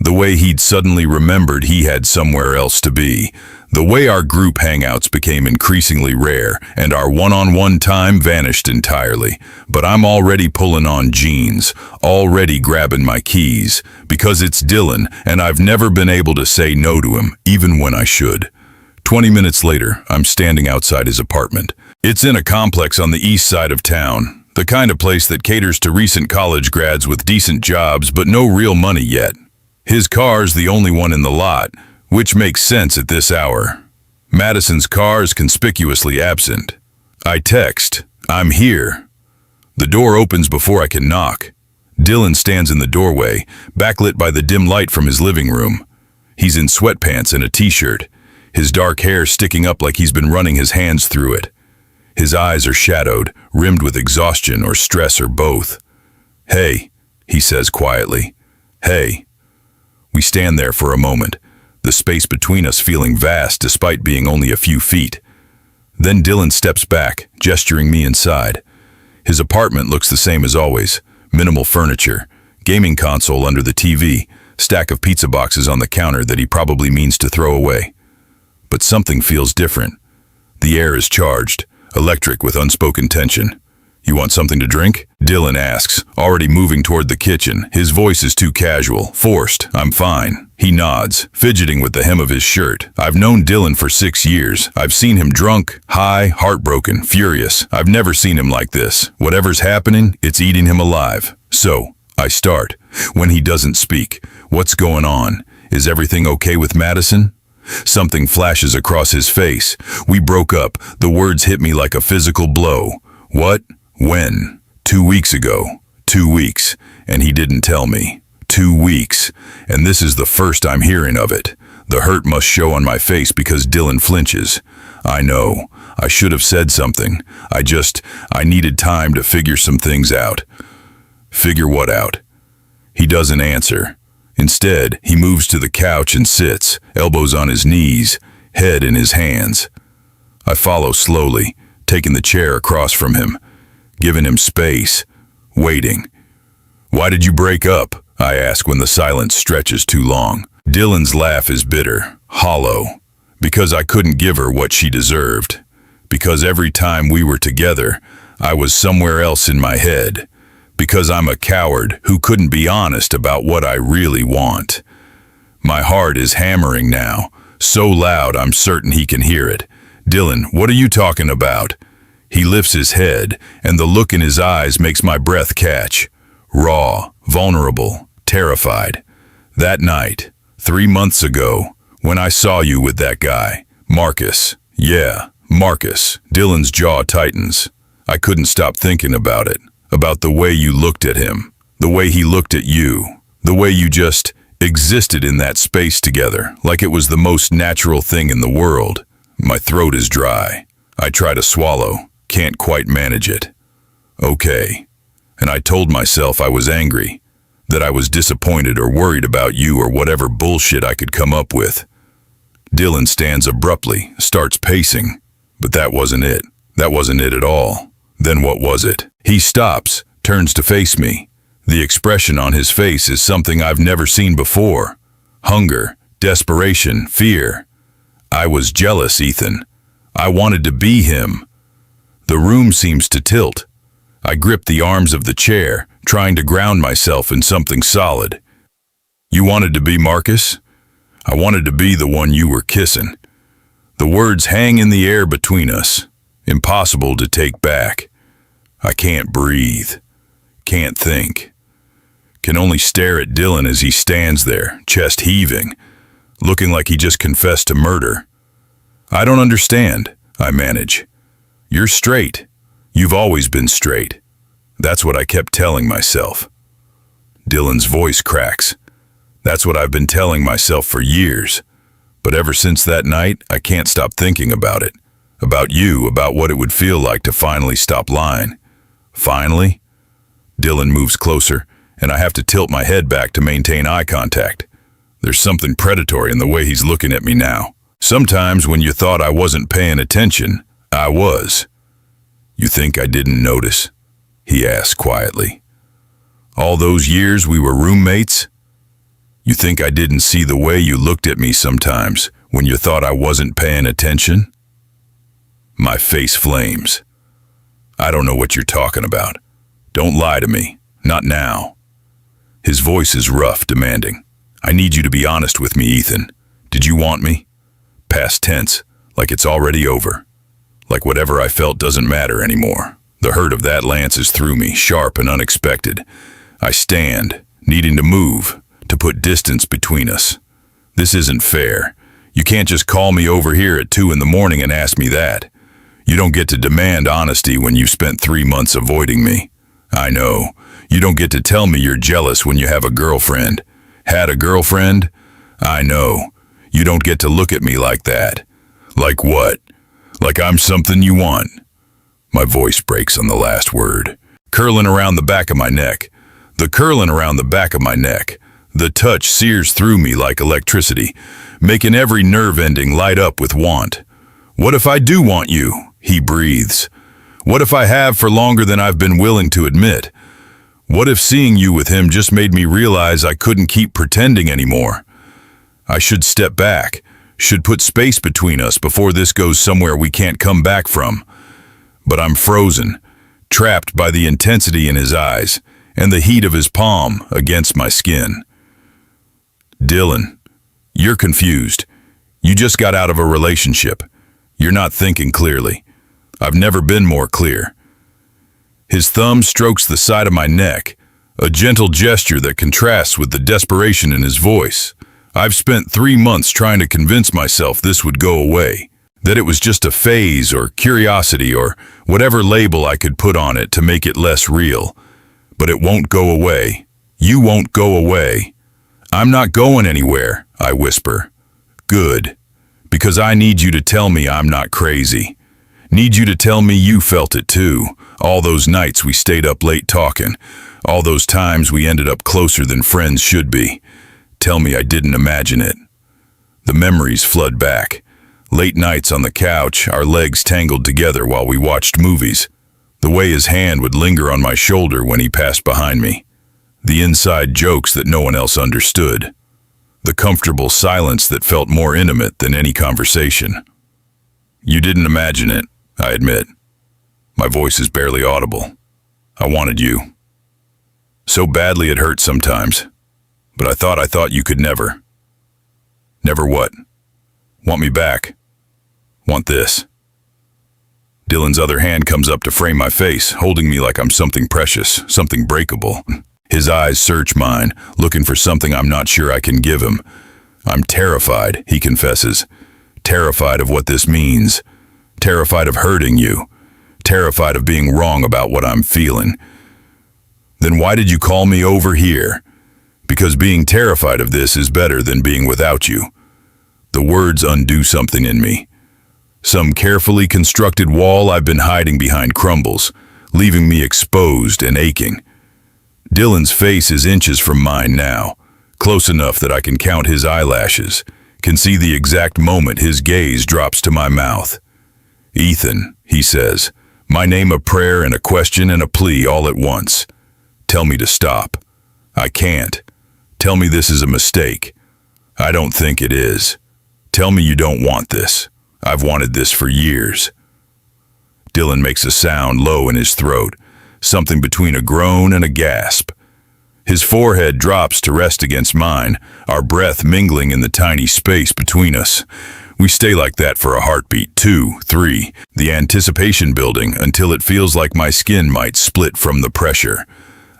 The way he'd suddenly remembered he had somewhere else to be. The way our group hangouts became increasingly rare, and our one-on-one time vanished entirely. But I'm already pulling on jeans, already grabbing my keys, because it's Dylan, and I've never been able to say no to him, even when I should. 20 minutes later, I'm standing outside his apartment. It's in a complex on the east side of town, the kind of place that caters to recent college grads with decent jobs but no real money yet. His car's the only one in the lot, which makes sense at this hour. Madison's car is conspicuously absent. I text, "I'm here." The door opens before I can knock. Dylan stands in the doorway, backlit by the dim light from his living room. He's in sweatpants and a t-shirt, his dark hair sticking up like he's been running his hands through it. His eyes are shadowed, rimmed with exhaustion or stress or both. "Hey," he says quietly. "Hey." We stand there for a moment, the space between us feeling vast despite being only a few feet. Then Dylan steps back, gesturing me inside. His apartment looks the same as always. Minimal furniture, gaming console under the TV, stack of pizza boxes on the counter that he probably means to throw away. But something feels different. The air is charged, electric with unspoken tension. "You want something to drink?" Dylan asks, already moving toward the kitchen. His voice is too casual, forced. "I'm fine." He nods, fidgeting with the hem of his shirt. I've known Dylan for 6 years. I've seen him drunk, high, heartbroken, furious. I've never seen him like this. Whatever's happening, it's eating him alive. So, I start. When he doesn't speak, "What's going on? Is everything okay with Madison?" Something flashes across his face. "We broke up." The words hit me like a physical blow. "What? When?" 2 weeks ago. 2 weeks. And he didn't tell me. 2 weeks. And this is the first I'm hearing of it. The hurt must show on my face because Dylan flinches. I know. I should have said something. I needed time to figure some things out. Figure what out? He doesn't answer. Instead, he moves to the couch and sits, elbows on his knees, head in his hands. I follow slowly, taking the chair across from him, giving him space, waiting. "Why did you break up?" I ask when the silence stretches too long. Dylan's laugh is bitter, hollow. "Because I couldn't give her what she deserved. Because every time we were together, I was somewhere else in my head. Because I'm a coward who couldn't be honest about what I really want. My heart is hammering now, so loud I'm certain he can hear it. Dylan, what are you talking about?" He lifts his head, and the look in his eyes makes my breath catch. Raw, vulnerable, terrified. "That night, 3 months ago, when I saw you with that guy, Marcus." "Yeah, Marcus." Dylan's jaw tightens. I couldn't stop thinking about it. About the way you looked at him, the way he looked at you, the way you just existed in that space together, like it was the most natural thing in the world. My throat is dry. I try to swallow, can't quite manage it. "Okay." And I told myself I was angry, that I was disappointed or worried about you or whatever bullshit I could come up with. Dylan stands abruptly, starts pacing. But that wasn't it. That wasn't it at all. Then what was it? He stops, turns to face me. The expression on his face is something I've never seen before. Hunger, desperation, fear. I was jealous, Ethan. I wanted to be him. The room seems to tilt. I grip the arms of the chair, trying to ground myself in something solid. "You wanted to be Marcus? I wanted to be the one you were kissing." The words hang in the air between us, impossible to take back. I can't breathe, can't think. Can only stare at Dylan as he stands there, chest heaving, looking like he just confessed to murder. "I don't understand," I manage. "You're straight. You've always been straight." That's what I kept telling myself. Dylan's voice cracks. "That's what I've been telling myself for years. But ever since that night, I can't stop thinking about it. About you, about what it would feel like to finally stop lying." "Finally?" Dylan moves closer, and I have to tilt my head back to maintain eye contact. There's something predatory in the way he's looking at me now. "Sometimes when you thought I wasn't paying attention, I was." "You think I didn't notice?" he asks quietly. "All those years we were roommates?" You think I didn't see the way you looked at me sometimes when you thought I wasn't paying attention? My face flames. I don't know what you're talking about. Don't lie to me. Not now. His voice is rough, demanding. I need you to be honest with me, Ethan. Did you want me? Past tense, like it's already over. Like whatever I felt doesn't matter anymore. The hurt of that lances through me, sharp and unexpected. I stand, needing to move, to put distance between us. This isn't fair. You can't just call me over here at 2 in the morning and ask me that. You don't get to demand honesty when you've spent 3 months avoiding me. I know. You don't get to tell me you're jealous when you have a girlfriend. Had a girlfriend? I know. You don't get to look at me like that. Like what? Like I'm something you want. My voice breaks on the last word. Curling around the back of my neck. The curling around the back of my neck. The touch sears through me like electricity, making every nerve ending light up with want. What if I do want you? He breathes. What if I have for longer than I've been willing to admit? What if seeing you with him just made me realize I couldn't keep pretending anymore? I should step back, should put space between us before this goes somewhere we can't come back from. But I'm frozen, trapped by the intensity in his eyes and the heat of his palm against my skin. Dylan, you're confused. You just got out of a relationship. You're not thinking clearly. I've never been more clear. His thumb strokes the side of my neck, a gentle gesture that contrasts with the desperation in his voice. I've spent 3 months trying to convince myself this would go away, that it was just a phase or curiosity or whatever label I could put on it to make it less real. But it won't go away. You won't go away. I'm not going anywhere, I whisper. Good. Because I need you to tell me I'm not crazy. Need you to tell me you felt it too. All those nights we stayed up late talking. All those times we ended up closer than friends should be. Tell me I didn't imagine it. The memories flood back. Late nights on the couch, our legs tangled together while we watched movies. The way his hand would linger on my shoulder when he passed behind me. The inside jokes that no one else understood. The comfortable silence that felt more intimate than any conversation. You didn't imagine it, I admit. My voice is barely audible. I wanted you. So badly it hurt sometimes. But I thought you could never. Never what? Want me back? Want this? Dylan's other hand comes up to frame my face, holding me like I'm something precious, something breakable. His eyes search mine, looking for something I'm not sure I can give him. I'm terrified, he confesses. Terrified of what this means. Terrified of hurting you. Terrified of being wrong about what I'm feeling. Then why did you call me over here? Because being terrified of this is better than being without you. The words undo something in me. Some carefully constructed wall I've been hiding behind crumbles, leaving me exposed and aching. Dylan's face is inches from mine now, close enough that I can count his eyelashes, can see the exact moment his gaze drops to my mouth. Ethan, he says, my name a prayer and a question and a plea all at once. Tell me to stop. I can't. Tell me this is a mistake. I don't think it is. Tell me you don't want this. I've wanted this for years. Dylan makes a sound low in his throat, something between a groan and a gasp. His forehead drops to rest against mine, our breath mingling in the tiny space between us. We stay like that for a heartbeat, 2, 3, the anticipation building until it feels like my skin might split from the pressure.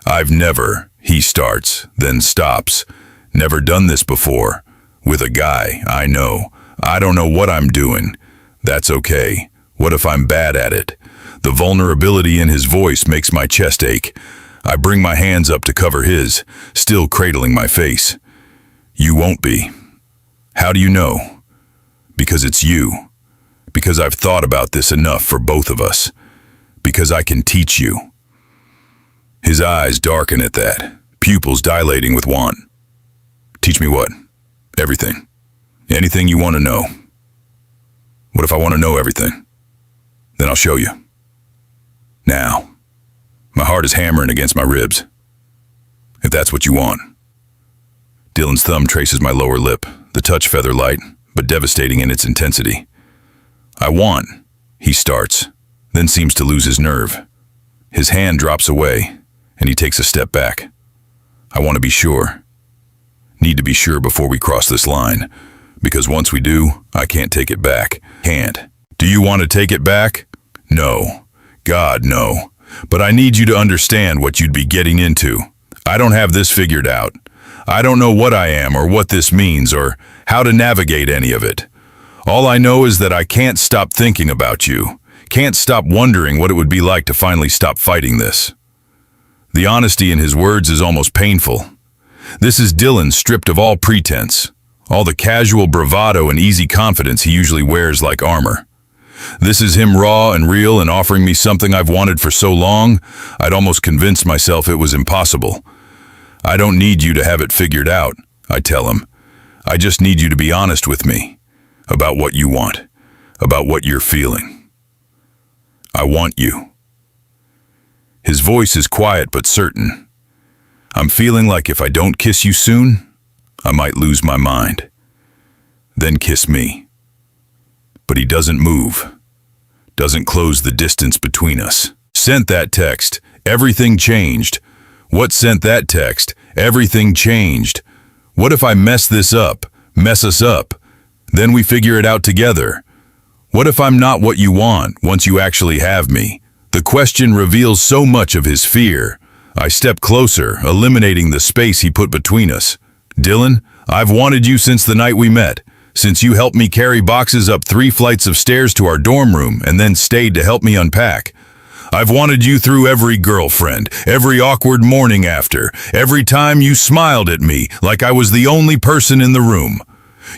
I've never, he starts, then stops. Never done this before. With a guy, I know. I don't know what I'm doing. That's okay. What if I'm bad at it? The vulnerability in his voice makes my chest ache. I bring my hands up to cover his, still cradling my face. You won't be. How do you know? Because it's you. Because I've thought about this enough for both of us. Because I can teach you. His eyes darken at that, pupils dilating with want. Teach me what? Everything. Anything you want to know. What if I want to know everything? Then I'll show you. Now. My heart is hammering against my ribs. If that's what you want. Dylan's thumb traces my lower lip, the touch feather light, but devastating in its intensity. I want, he starts, then seems to lose his nerve. His hand drops away, and he takes a step back. I want to be sure. Need to be sure before we cross this line, because once we do, I can't take it back. Can't. Do you want to take it back? No. God, no. But I need you to understand what you'd be getting into. I don't have this figured out. I don't know what I am or what this means or how to navigate any of it. All I know is that I can't stop thinking about you. Can't stop wondering what it would be like to finally stop fighting this. The honesty in his words is almost painful. This is Dylan stripped of all pretense, all the casual bravado and easy confidence he usually wears like armor. This is him raw and real and offering me something I've wanted for so long, I'd almost convinced myself it was impossible. I don't need you to have it figured out, I tell him. I just need you to be honest with me about what you want, about what you're feeling. I want you. His voice is quiet but certain. I'm feeling like if I don't kiss you soon, I might lose my mind. Then kiss me. But he doesn't move, doesn't close the distance between us. Sent that text, everything changed. What sent that text? Everything changed. What if I mess us up? Then we figure it out together. What if I'm not what you want once you actually have me? The question reveals so much of his fear. I step closer, eliminating the space he put between us. Dylan, I've wanted you since the night we met. Since you helped me carry boxes up 3 flights of stairs to our dorm room and then stayed to help me unpack. I've wanted you through every girlfriend, every awkward morning after, every time you smiled at me like I was the only person in the room.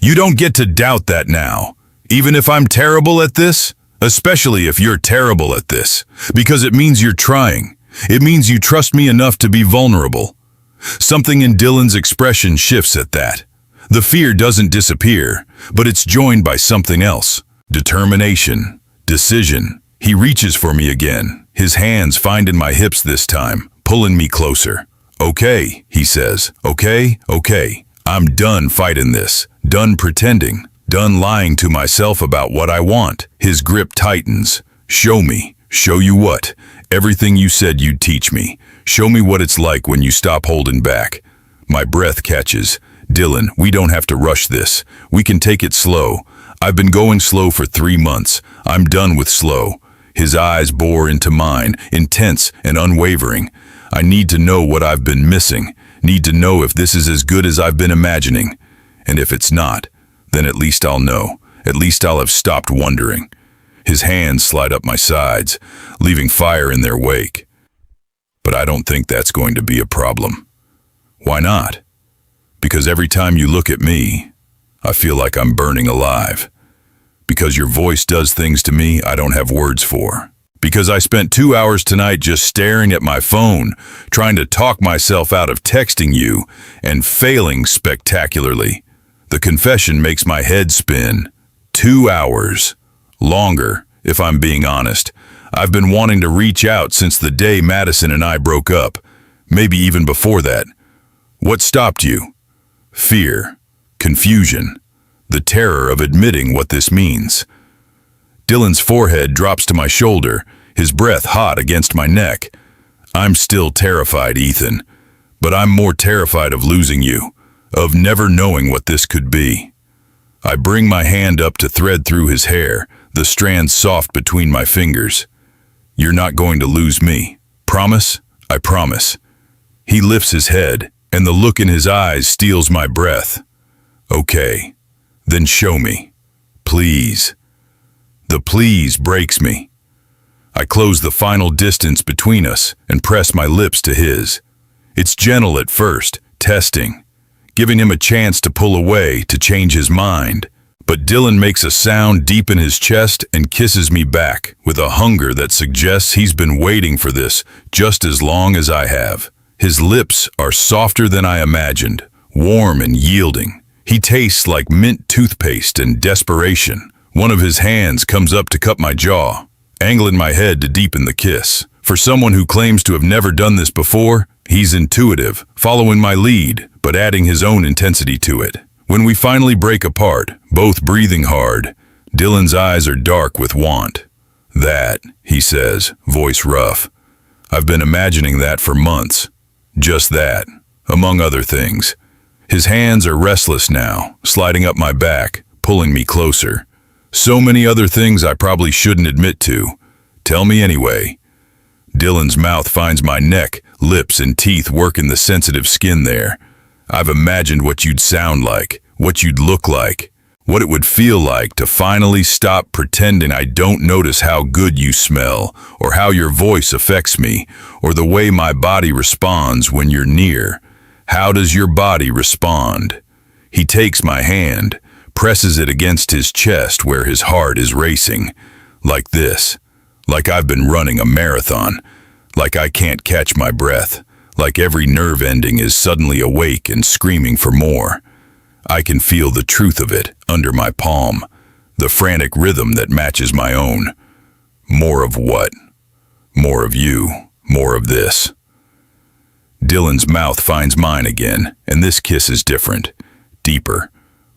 You don't get to doubt that now, even if I'm terrible at this, especially if you're terrible at this, because it means you're trying. It means you trust me enough to be vulnerable. Something in Dylan's expression shifts at that. The fear doesn't disappear, but it's joined by something else. Determination, decision. He reaches for me again, his hands finding my hips this time, pulling me closer. Okay, he says, okay. I'm done fighting this, done pretending, done lying to myself about what I want. His grip tightens. Show me. Show you what? Everything you said you'd teach me. Show me what it's like when you stop holding back. My breath catches. Dylan, we don't have to rush this. We can take it slow. I've been going slow for 3 months. I'm done with slow. His eyes bore into mine, intense and unwavering. I need to know what I've been missing. Need to know if this is as good as I've been imagining. And if it's not, then at least I'll know. At least I'll have stopped wondering. His hands slide up my sides, leaving fire in their wake. But I don't think that's going to be a problem. Why not? Because every time you look at me, I feel like I'm burning alive. Because your voice does things to me I don't have words for. Because I spent 2 hours tonight just staring at my phone, trying to talk myself out of texting you, and failing spectacularly. The confession makes my head spin. 2 hours. Longer, if I'm being honest. I've been wanting to reach out since the day Madison and I broke up. Maybe even before that. What stopped you? Fear, confusion, the terror of admitting what this means. Dylan's forehead drops to my shoulder, his breath hot against my neck. I'm still terrified, Ethan, but I'm more terrified of losing you, of never knowing what this could be. I bring my hand up to thread through his hair, the strands soft between my fingers. You're not going to lose me. Promise? I promise. He lifts his head, and the look in his eyes steals my breath. Okay, then show me. Please. The please breaks me. I close the final distance between us and press my lips to his. It's gentle at first, testing, giving him a chance to pull away, to change his mind. But Dylan makes a sound deep in his chest and kisses me back with a hunger that suggests he's been waiting for this just as long as I have. His lips are softer than I imagined, warm and yielding. He tastes like mint toothpaste and desperation. One of his hands comes up to cup my jaw, angling my head to deepen the kiss. For someone who claims to have never done this before, he's intuitive, following my lead, but adding his own intensity to it. When we finally break apart, both breathing hard, Dylan's eyes are dark with want. "That," he says, voice rough. "I've been imagining that for months. Just that, among other things." His hands are restless now, sliding up my back, pulling me closer. "So many other things I probably shouldn't admit to. Tell me anyway." Dylan's mouth finds my neck, lips and teeth working the sensitive skin there. "I've imagined what you'd sound like, what you'd look like, what it would feel like to finally stop pretending I don't notice how good you smell, or how your voice affects me, or the way my body responds when you're near. How does your body respond?" He takes my hand, presses it against his chest where his heart is racing. Like this. Like I've been running a marathon. Like I can't catch my breath. Like every nerve ending is suddenly awake and screaming for more. I can feel the truth of it under my palm, the frantic rhythm that matches my own. More of what? More of you, more of this. Dylan's mouth finds mine again, and this kiss is different, deeper,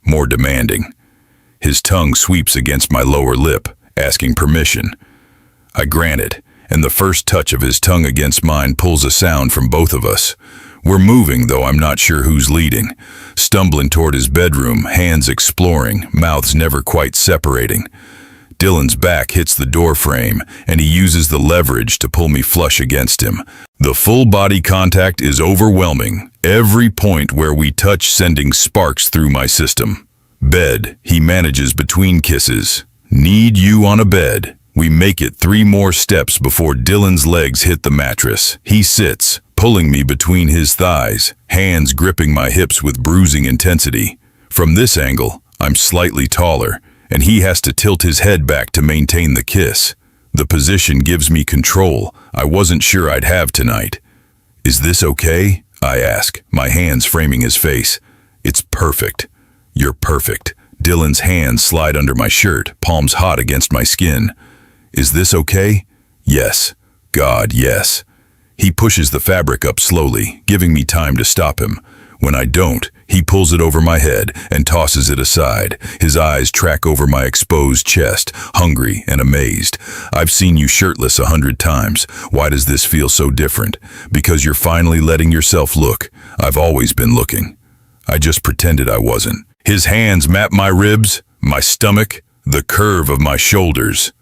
more demanding. His tongue sweeps against my lower lip, asking permission. I grant it, and the first touch of his tongue against mine pulls a sound from both of us. We're moving, though I'm not sure who's leading. Stumbling toward his bedroom, hands exploring, mouths never quite separating. Dylan's back hits the door frame, and he uses the leverage to pull me flush against him. The full body contact is overwhelming, every point where we touch sending sparks through my system. Bed, he manages between kisses. Need you on a bed. We make it 3 more steps before Dylan's legs hit the mattress. He sits, pulling me between his thighs, hands gripping my hips with bruising intensity. From this angle, I'm slightly taller, and he has to tilt his head back to maintain the kiss. The position gives me control I wasn't sure I'd have tonight. "Is this okay?" I ask, my hands framing his face. "It's perfect." "You're perfect." Dylan's hands slide under my shirt, palms hot against my skin. "Is this okay?" "Yes. God, yes." He pushes the fabric up slowly, giving me time to stop him. When I don't, he pulls it over my head and tosses it aside. His eyes track over my exposed chest, hungry and amazed. "I've seen you shirtless 100 times. Why does this feel so different?" "Because you're finally letting yourself look. I've always been looking. I just pretended I wasn't." His hands map my ribs, my stomach, the curve of my shoulders.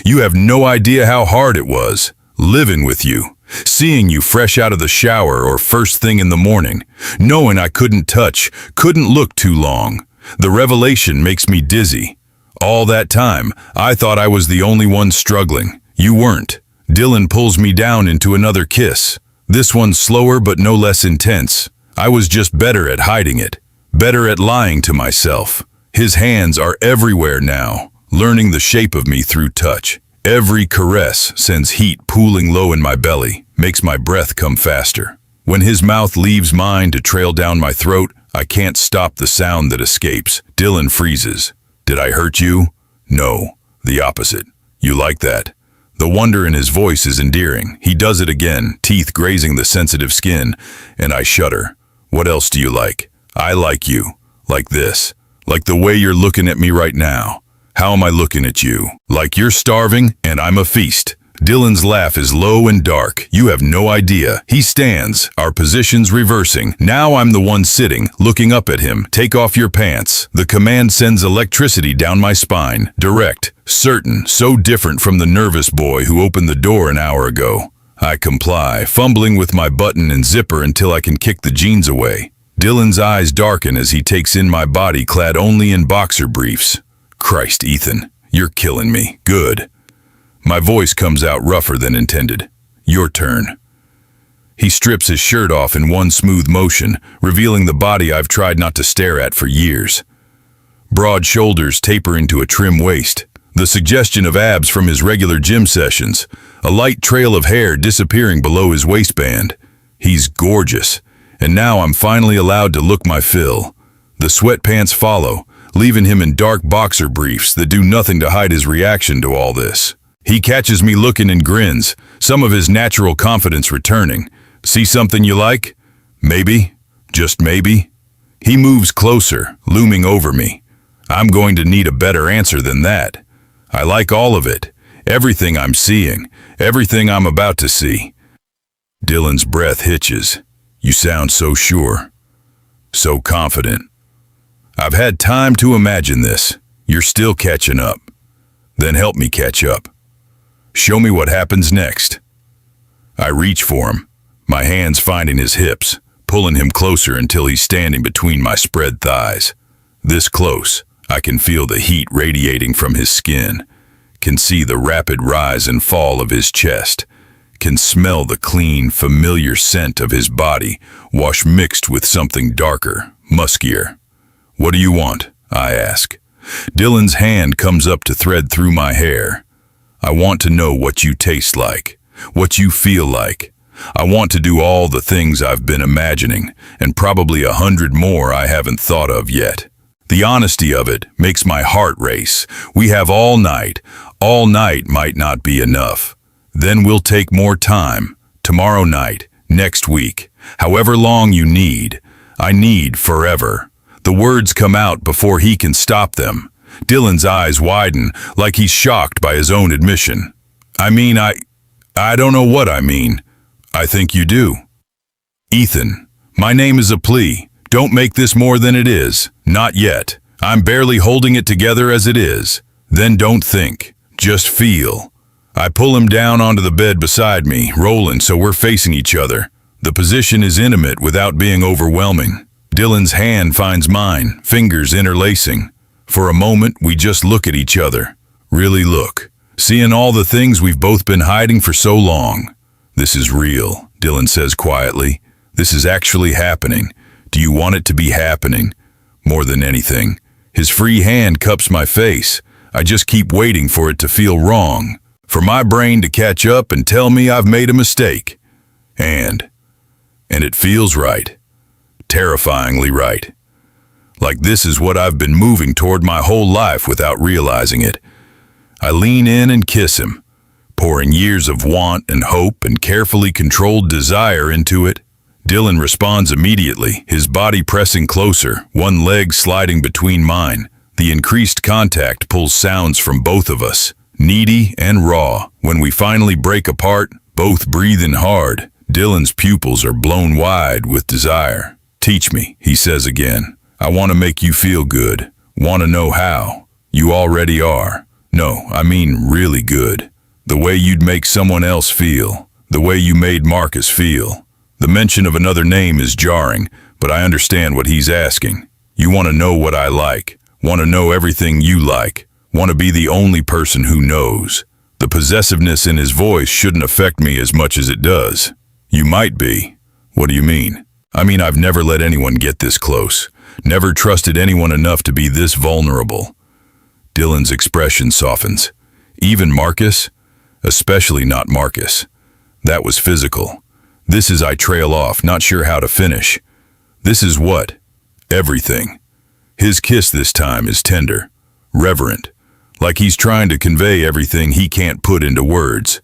"You have no idea how hard it was, living with you. Seeing you fresh out of the shower or first thing in the morning, knowing I couldn't touch, couldn't look too long. The revelation makes me dizzy. All that time, I thought I was the only one struggling. You weren't." Dylan pulls me down into another kiss. This one slower but no less intense. I was just better at hiding it, better at lying to myself. His hands are everywhere now, learning the shape of me through touch. Every caress sends heat pooling low in my belly, makes my breath come faster. When his mouth leaves mine to trail down my throat, I can't stop the sound that escapes. Dylan freezes. "Did I hurt you?" "No, the opposite. You like that?" The wonder in his voice is endearing. He does it again, teeth grazing the sensitive skin, and I shudder. "What else do you like?" "I like you. Like this. Like the way you're looking at me right now." "How am I looking at you?" "Like you're starving and I'm a feast." Dylan's laugh is low and dark. "You have no idea." He stands, our positions reversing. Now I'm the one sitting, looking up at him. "Take off your pants." The command sends electricity down my spine. Direct, certain, so different from the nervous boy who opened the door an hour ago. I comply, fumbling with my button and zipper until I can kick the jeans away. Dylan's eyes darken as he takes in my body clad only in boxer briefs. "Christ, Ethan, you're killing me." "Good." My voice comes out rougher than intended. "Your turn." He strips his shirt off in one smooth motion, revealing the body I've tried not to stare at for years. Broad shoulders taper into a trim waist, the suggestion of abs from his regular gym sessions, a light trail of hair disappearing below his waistband. He's gorgeous, and now I'm finally allowed to look my fill. The sweatpants follow, leaving him in dark boxer briefs that do nothing to hide his reaction to all this. He catches me looking and grins, some of his natural confidence returning. "See something you like?" "Maybe." Just maybe? He moves closer, looming over me. I'm going to need a better answer than that. I like all of it. Everything I'm seeing. Everything I'm about to see. Dylan's breath hitches. You sound so sure. So confident. I've had time to imagine this. You're still catching up. Then help me catch up. Show me what happens next. I reach for him, my hands finding his hips, pulling him closer until he's standing between my spread thighs. This close, I can feel the heat radiating from his skin, can see the rapid rise and fall of his chest, can smell the clean, familiar scent of his body wash mixed with something darker, muskier. What do you want? I ask. Dylan's hand comes up to thread through my hair. I want to know what you taste like, what you feel like. I want to do all the things I've been imagining, and probably 100 more I haven't thought of yet. The honesty of it makes my heart race. We have all night. All night might not be enough. Then we'll take more time. Tomorrow night, next week, however long you need. I need forever. The words come out before he can stop them. Dylan's eyes widen, like he's shocked by his own admission. I don't know what I mean. I think you do. Ethan, my name is a plea. Don't make this more than it is. Not yet. I'm barely holding it together as it is. Then don't think. Just feel. I pull him down onto the bed beside me, rolling so we're facing each other. The position is intimate without being overwhelming. Dylan's hand finds mine, fingers interlacing. For a moment, we just look at each other. Really look. Seeing all the things we've both been hiding for so long. This is real, Dylan says quietly. This is actually happening. Do you want it to be happening? More than anything. His free hand cups my face. I just keep waiting for it to feel wrong. For my brain to catch up and tell me I've made a mistake. And it feels right. Terrifyingly right. Like this is what I've been moving toward my whole life without realizing it. I lean in and kiss him, pouring years of want and hope and carefully controlled desire into it. Dylan responds immediately, his body pressing closer, one leg sliding between mine. The increased contact pulls sounds from both of us, needy and raw. When we finally break apart, both breathing hard, Dylan's pupils are blown wide with desire. Teach me, he says again. I want to make you feel good. Want to know how? You already are. No, I mean really good. The way you'd make someone else feel. The way you made Marcus feel. The mention of another name is jarring, but I understand what he's asking. You want to know what I like. Want to know everything you like. Want to be the only person who knows. The possessiveness in his voice shouldn't affect me as much as it does. You might be. What do you mean? I've never let anyone get this close. Never trusted anyone enough to be this vulnerable. Dylan's expression softens. Even Marcus? Especially not Marcus. That was physical. This is I trail off, not sure how to finish. This is what? Everything. His kiss this time is tender, reverent, like he's trying to convey everything he can't put into words.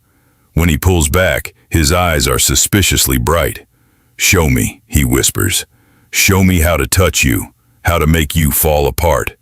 When he pulls back, his eyes are suspiciously bright. Show me, he whispers. Show me how to touch you, how to make you fall apart.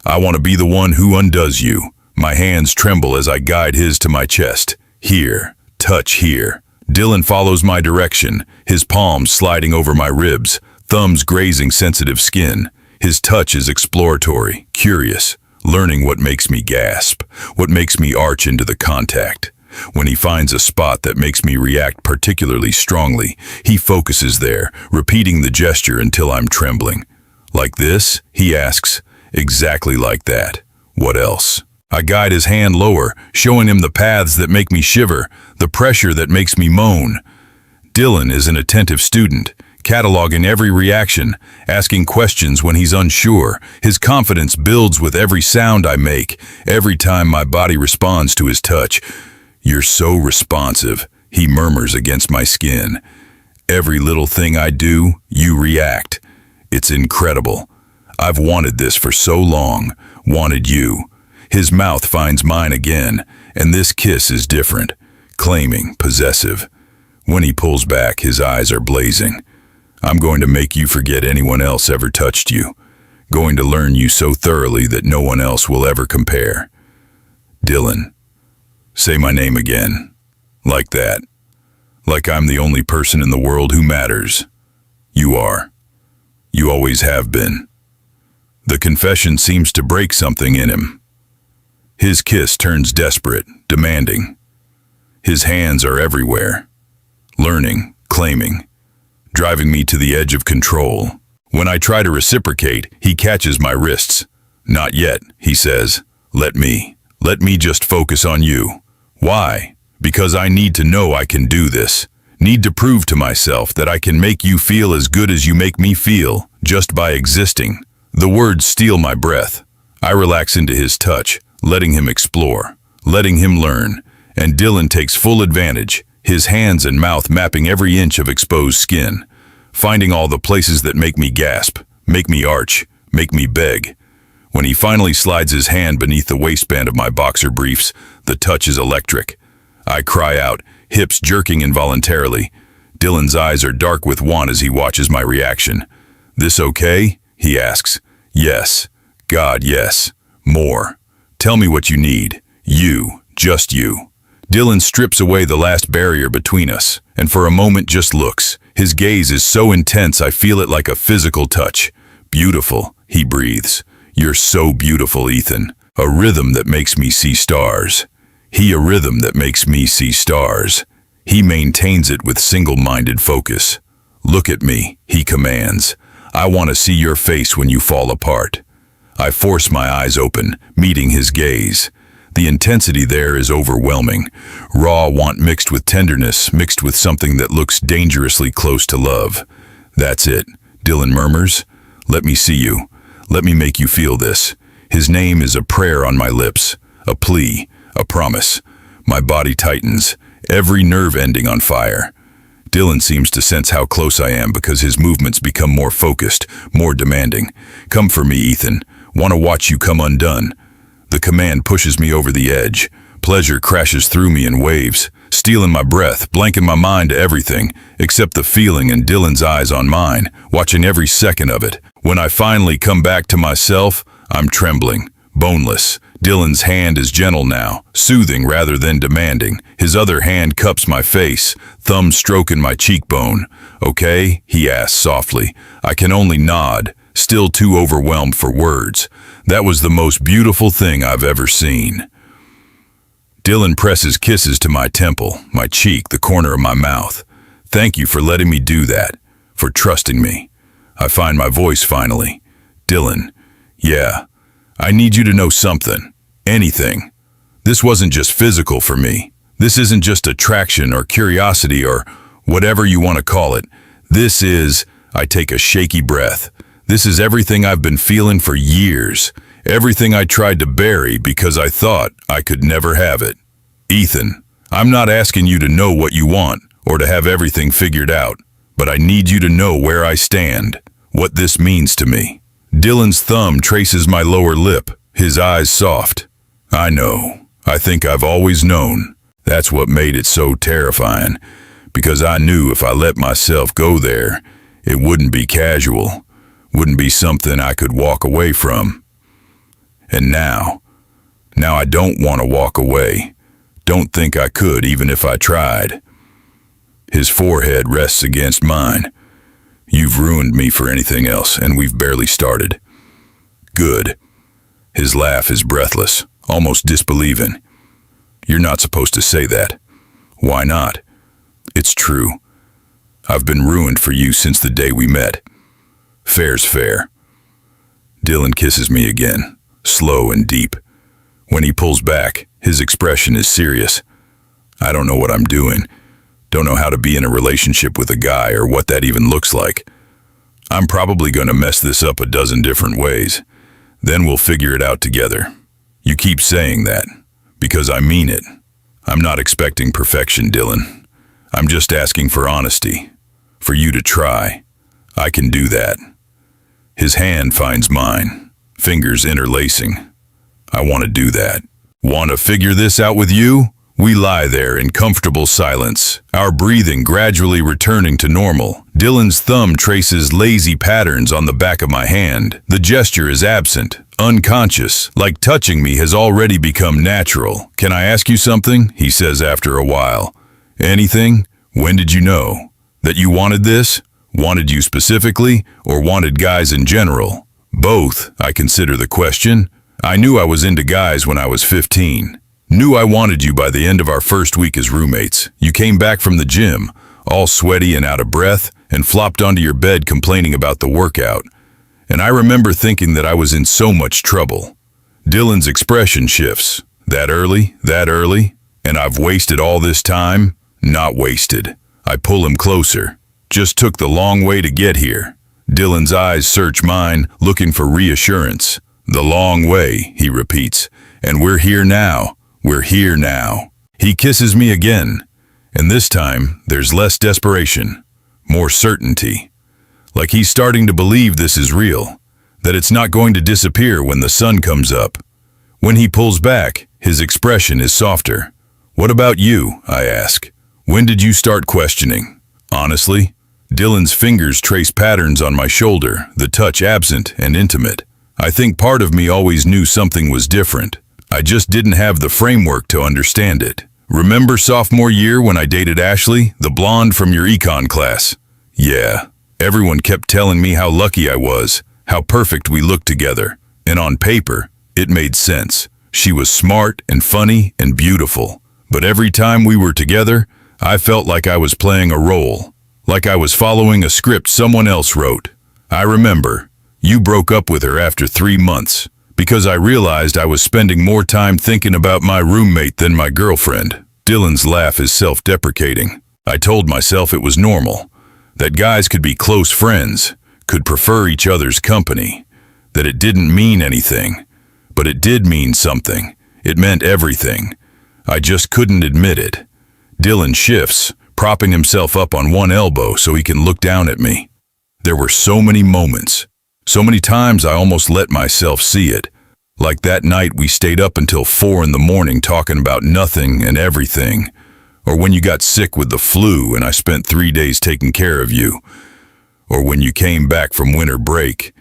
I want to be the one who undoes you. My hands tremble as I guide his to my chest. Here, touch here. Dylan follows my direction, his palms sliding over my ribs, thumbs grazing sensitive skin. His touch is exploratory, curious, learning what makes me gasp, what makes me arch into the contact. When he finds a spot that makes me react particularly strongly, he focuses there, repeating the gesture until I'm trembling. Like this? He asks. Exactly like that. What else? I guide his hand lower, showing him the paths that make me shiver, the pressure that makes me moan. Dylan is an attentive student, cataloging every reaction, asking questions when he's unsure. His confidence builds with every sound I make, every time my body responds to his touch. You're so responsive, he murmurs against my skin. Every little thing I do, you react. It's incredible. I've wanted this for so long, wanted you. His mouth finds mine again, and this kiss is different, claiming, possessive. When he pulls back, his eyes are blazing. I'm going to make you forget anyone else ever touched you. Going to learn you so thoroughly that no one else will ever compare. Dylan, say my name again. Like that. Like I'm the only person in the world who matters. You are. You always have been. The confession seems to break something in him. His kiss turns desperate, demanding. His hands are everywhere. Learning, claiming, driving me to the edge of control. When I try to reciprocate, he catches my wrists. Not yet, he says. Let me just focus on you. Why? Because I need to know I can do this. Need to prove to myself that I can make you feel as good as you make me feel, just by existing. The words steal my breath. I relax into his touch, letting him explore, letting him learn, and Dylan takes full advantage, his hands and mouth mapping every inch of exposed skin, finding all the places that make me gasp, make me arch, make me beg. When he finally slides his hand beneath the waistband of my boxer briefs, the touch is electric. I cry out, hips jerking involuntarily. Dylan's eyes are dark with want as he watches my reaction. This okay? He asks. Yes. God, yes. More. Tell me what you need. You. Just you. Dylan strips away the last barrier between us, and for a moment just looks. His gaze is so intense I feel it like a physical touch. Beautiful, he breathes. You're so beautiful, Ethan. A rhythm that makes me see stars. A rhythm that makes me see stars. He maintains it with single-minded focus. Look at me, he commands. I want to see your face when you fall apart. I force my eyes open, meeting his gaze. The intensity there is overwhelming. Raw want mixed with tenderness, mixed with something that looks dangerously close to love. That's it, Dylan murmurs. Let me see you. Let me make you feel this. His name is a prayer on my lips, a plea, a promise. My body tightens, every nerve ending on fire. Dylan seems to sense how close I am because his movements become more focused, more demanding. Come for me, Ethan. Want to watch you come undone. The command pushes me over the edge. Pleasure crashes through me in waves, stealing my breath, blanking my mind to everything, except the feeling in Dylan's eyes on mine, watching every second of it. When I finally come back to myself, I'm trembling, boneless. Dylan's hand is gentle now, soothing rather than demanding. His other hand cups my face, thumb stroking my cheekbone. Okay, he asks softly. I can only nod, still too overwhelmed for words. That was the most beautiful thing I've ever seen. Dylan presses kisses to my temple, my cheek, the corner of my mouth. Thank you for letting me do that, for trusting me. I find my voice finally. Dylan, yeah, I need you to know something. Anything. This wasn't just physical for me. This isn't just attraction or curiosity or whatever you want to call it. This is, I take a shaky breath. This is everything I've been feeling for years. Everything I tried to bury because I thought I could never have it. Ethan, I'm not asking you to know what you want or to have everything figured out, but I need you to know where I stand, what this means to me. Dylan's thumb traces my lower lip, his eyes soft. I know. I think I've always known. That's what made it so terrifying, because I knew if I let myself go there, it wouldn't be casual, wouldn't be something I could walk away from. And now I don't want to walk away. Don't think I could even if I tried. His forehead rests against mine. You've ruined me for anything else, and we've barely started. Good. His laugh is breathless, almost disbelieving. You're not supposed to say that. Why not? It's true. I've been ruined for you since the day we met. Fair's fair. Dylan kisses me again, slow and deep. When he pulls back, his expression is serious. I don't know what I'm doing. Don't know how to be in a relationship with a guy or what that even looks like. I'm probably going to mess this up a dozen different ways. Then we'll figure it out together. You keep saying that, because I mean it. I'm not expecting perfection, Dylan. I'm just asking for honesty, for you to try. I can do that. His hand finds mine, fingers interlacing. I want to do that. Want to figure this out with you? We lie there in comfortable silence, our breathing gradually returning to normal. Dylan's thumb traces lazy patterns on the back of my hand. The gesture is absent, unconscious, like touching me has already become natural. "Can I ask you something?" he says after a while. "Anything? When did you know? That you wanted this? Wanted you specifically, or wanted guys in general?" "Both," I consider the question. "I knew I was into guys when I was 15. Knew I wanted you by the end of our first week as roommates. You came back from the gym, all sweaty and out of breath, and flopped onto your bed complaining about the workout. And I remember thinking that I was in so much trouble." Dylan's expression shifts. That early? And I've wasted all this time? Not wasted. I pull him closer. Just took the long way to get here. Dylan's eyes search mine, looking for reassurance. "The long way," he repeats. "And we're here now. We're here now." He kisses me again, and this time there's less desperation, more certainty. Like he's starting to believe this is real, that it's not going to disappear when the sun comes up. When he pulls back, his expression is softer. "What about you?" I ask. "When did you start questioning?" "Honestly?" Dylan's fingers trace patterns on my shoulder, the touch absent and intimate. "I think part of me always knew something was different. I just didn't have the framework to understand it. Remember sophomore year when I dated Ashley, the blonde from your econ class?" "Yeah." Everyone kept telling me how lucky I was, how perfect we looked together. And on paper, it made sense. She was smart and funny and beautiful. But every time we were together, I felt like I was playing a role, like I was following a script someone else wrote. I remember, you broke up with her after 3 months, because I realized I was spending more time thinking about my roommate than my girlfriend. Dylan's laugh is self-deprecating. I told myself it was normal, that guys could be close friends, could prefer each other's company, that it didn't mean anything. But it did mean something. It meant everything. I just couldn't admit it. Dylan shifts, propping himself up on one elbow so he can look down at me. There were so many moments, so many times I almost let myself see it. Like that night we stayed up until 4 in the morning talking about nothing and everything. Or when you got sick with the flu and I spent 3 days taking care of you. Or when you came back from winter break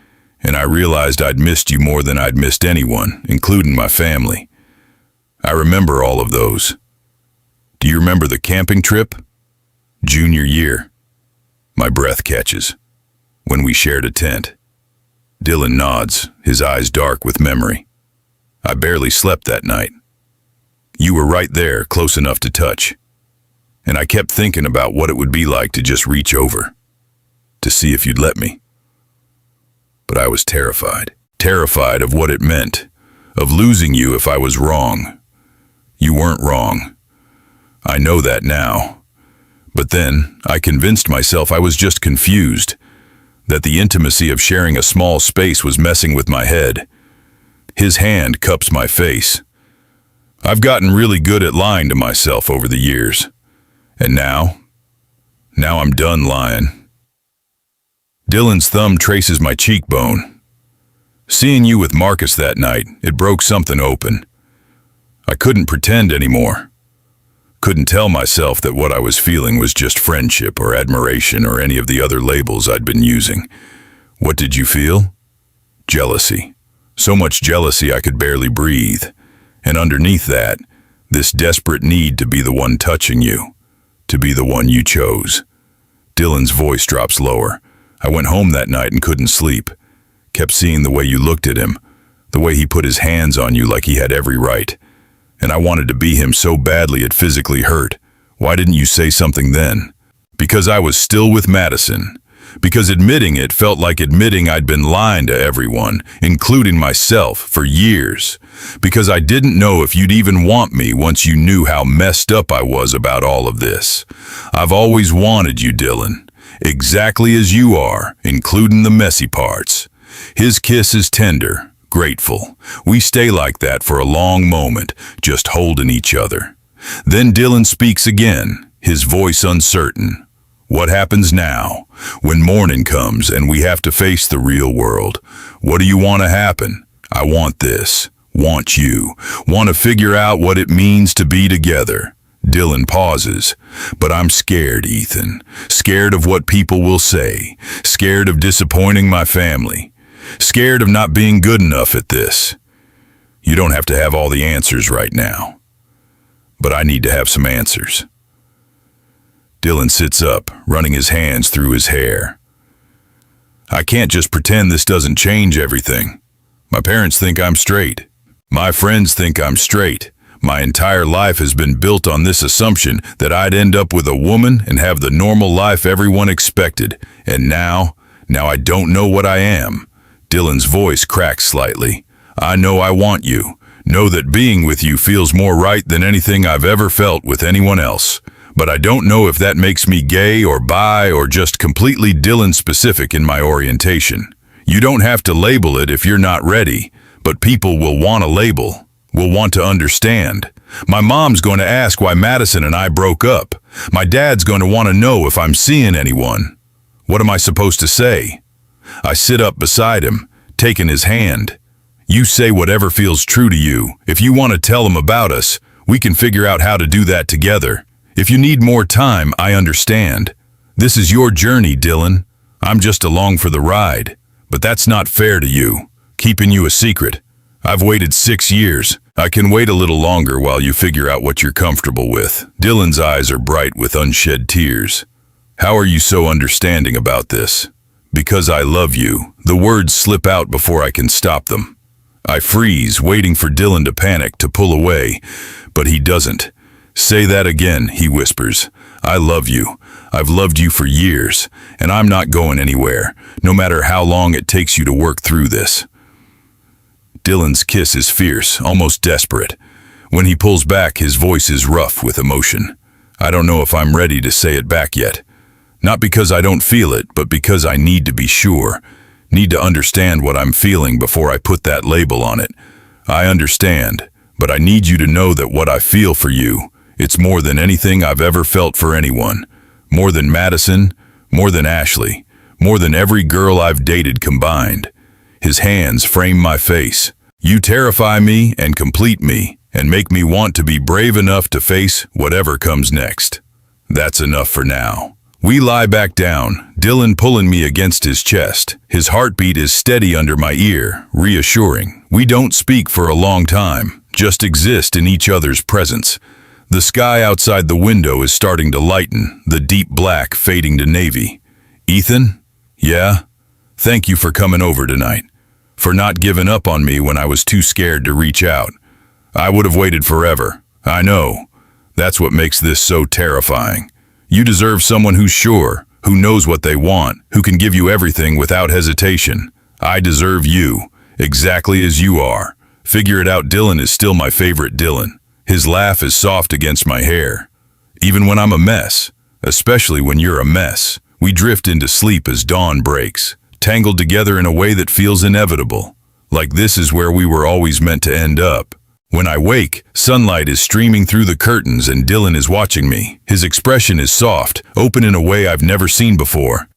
and I realized I'd missed you more than I'd missed anyone, including my family. I remember all of those. Do you remember the camping trip? Junior year. My breath catches. When we shared a tent. Dylan nods, his eyes dark with memory. I barely slept that night. You were right there, close enough to touch. And I kept thinking about what it would be like to just reach over, to see if you'd let me. But I was terrified. Terrified of what it meant, of losing you if I was wrong. You weren't wrong. I know that now. But then, I convinced myself I was just confused, that the intimacy of sharing a small space was messing with my head. His hand cups my face. I've gotten really good at lying to myself over the years. And now I'm done lying. Dylan's thumb traces my cheekbone. Seeing you with Marcus that night, it broke something open. I couldn't pretend anymore. Couldn't tell myself that what I was feeling was just friendship or admiration or any of the other labels I'd been using. What did you feel? Jealousy. So much jealousy I could barely breathe. And underneath that, this desperate need to be the one touching you, to be the one you chose. Dylan's voice drops lower. I went home that night and couldn't sleep. Kept seeing the way you looked at him, the way he put his hands on you like he had every right. And I wanted to be him so badly it physically hurt. Why didn't you say something then? Because I was still with Madison. Because admitting it felt like admitting I'd been lying to everyone, including myself, for years. Because I didn't know if you'd even want me once you knew how messed up I was about all of this. I've always wanted you, Dylan. Exactly as you are, including the messy parts. His kiss is tender, grateful. We stay like that for a long moment, just holding each other. Then Dylan speaks again, his voice uncertain. What happens now, when morning comes and we have to face the real world? What do you want to happen? I want this, want you, want to figure out what it means to be together. Dylan pauses. But I'm scared, Ethan. Scared of what people will say. Scared of disappointing my family. Scared of not being good enough at this. You don't have to have all the answers right now. But I need to have some answers. Dylan sits up, running his hands through his hair. I can't just pretend this doesn't change everything. My parents think I'm straight. My friends think I'm straight. My entire life has been built on this assumption that I'd end up with a woman and have the normal life everyone expected. And now I don't know what I am. Dylan's voice cracks slightly. I know I want you. Know that being with you feels more right than anything I've ever felt with anyone else. But I don't know if that makes me gay or bi or just completely Dylan-specific in my orientation. You don't have to label it if you're not ready, but people will want a label, will want to understand. My mom's going to ask why Madison and I broke up. My dad's going to want to know if I'm seeing anyone. What am I supposed to say? I sit up beside him, taking his hand. You say whatever feels true to you. If you want to tell him about us, we can figure out how to do that together. If you need more time, I understand. This is your journey, Dylan. I'm just along for the ride. But that's not fair to you, keeping you a secret. I've waited 6 years. I can wait a little longer while you figure out what you're comfortable with. Dylan's eyes are bright with unshed tears. How are you so understanding about this? Because I love you. The words slip out before I can stop them. I freeze, waiting for Dylan to panic, to pull away, but he doesn't. Say that again, he whispers. I love you. I've loved you for years, and I'm not going anywhere, no matter how long it takes you to work through this. Dylan's kiss is fierce, almost desperate. When he pulls back, his voice is rough with emotion. I don't know if I'm ready to say it back yet. Not because I don't feel it, but because I need to be sure. Need to understand what I'm feeling before I put that label on it. I understand, but I need you to know that what I feel for you, it's more than anything I've ever felt for anyone. More than Madison, more than Ashley, more than every girl I've dated combined. His hands frame my face. You terrify me and complete me and make me want to be brave enough to face whatever comes next. That's enough for now. We lie back down, Dylan pulling me against his chest. His heartbeat is steady under my ear, reassuring. We don't speak for a long time, just exist in each other's presence. The sky outside the window is starting to lighten, the deep black fading to navy. Ethan? Yeah? Thank you for coming over tonight. For not giving up on me when I was too scared to reach out. I would have waited forever. I know. That's what makes this so terrifying. You deserve someone who's sure, who knows what they want, who can give you everything without hesitation. I deserve you, exactly as you are. Figure it out, Dylan is still my favorite Dylan. His laugh is soft against my hair. Even when I'm a mess, especially when you're a mess, we drift into sleep as dawn breaks, tangled together in a way that feels inevitable. Like this is where we were always meant to end up. When I wake, sunlight is streaming through the curtains and Dylan is watching me. His expression is soft, open in a way I've never seen before.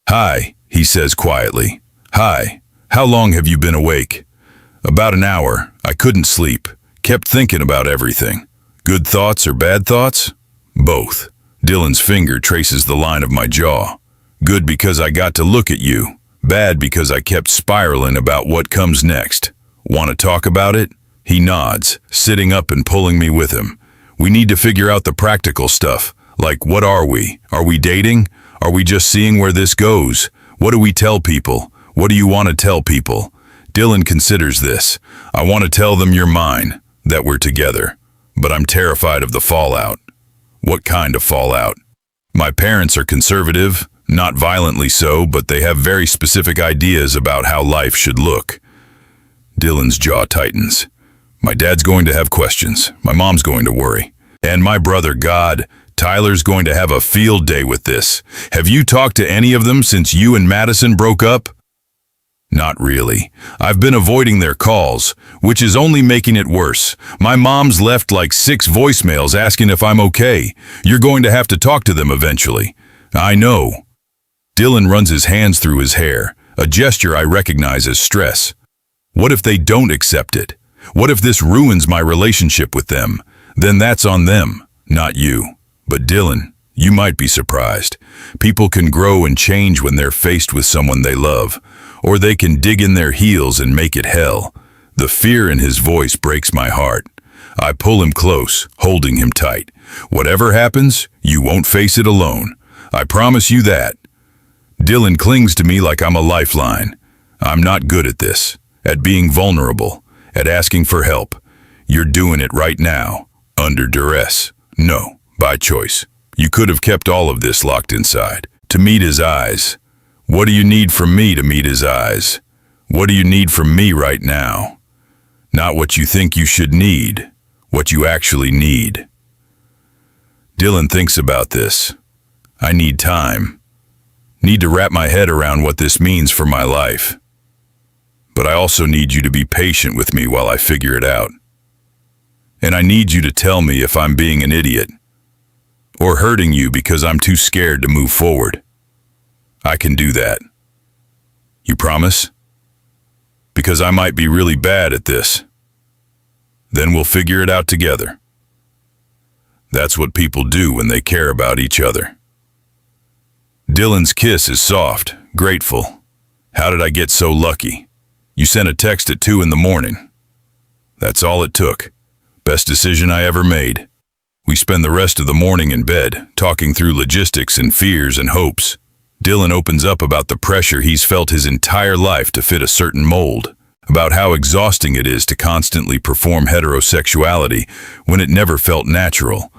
Hi, he says quietly. Hi, how long have you been awake? About an hour. I couldn't sleep. Kept thinking about everything. Good thoughts or bad thoughts? Both. Dylan's finger traces the line of my jaw. Good because I got to look at you. Bad because I kept spiraling about what comes next. Want to talk about it? He nods, sitting up and pulling me with him. We need to figure out the practical stuff, like what are we? Are we dating? Are we just seeing where this goes? What do we tell people? What do you want to tell people? Dylan considers this. I want to tell them you're mine, that we're together. But I'm terrified of the fallout. What kind of fallout? My parents are conservative, not violently so, but they have very specific ideas about how life should look. Dylan's jaw tightens. My dad's going to have questions. My mom's going to worry. And my brother, God, Tyler's going to have a field day with this. Have you talked to any of them since you and Madison broke up? Not really. I've been avoiding their calls, which is only making it worse. My mom's left like 6 voicemails asking if I'm okay. You're going to have to talk to them eventually. I know. Dylan runs his hands through his hair, a gesture I recognize as stress. What if they don't accept it? What if this ruins my relationship with them? Then that's on them, Not you. But Dylan, you might be surprised. People can grow and change when they're faced with someone they love, or they can dig in their heels and make it hell. The fear in his voice breaks my heart. I pull him close, holding him tight. Whatever happens, you won't face it alone. I promise you that. Dylan clings to me like I'm a lifeline. I'm not good at this, at being vulnerable, at asking for help. You're doing it right now, under duress. No, by choice. You could have kept all of this locked inside. To meet his eyes. What do you need from me to meet his eyes? What do you need from me right now? Not what you think you should need, what you actually need. Dylan thinks about this. I need time. Need to wrap my head around what this means for my life. But I also need you to be patient with me while I figure it out. And I need you to tell me if I'm being an idiot, or hurting you because I'm too scared to move forward. I can do that. You promise? Because I might be really bad at this. Then we'll figure it out together. That's what people do when they care about each other. Dylan's kiss is soft, grateful. How did I get so lucky? You sent a text at 2 in the morning. That's all it took. Best decision I ever made. We spend the rest of the morning in bed, talking through logistics and fears and hopes. Dylan opens up about the pressure he's felt his entire life to fit a certain mold, about how exhausting it is to constantly perform heterosexuality when it never felt natural,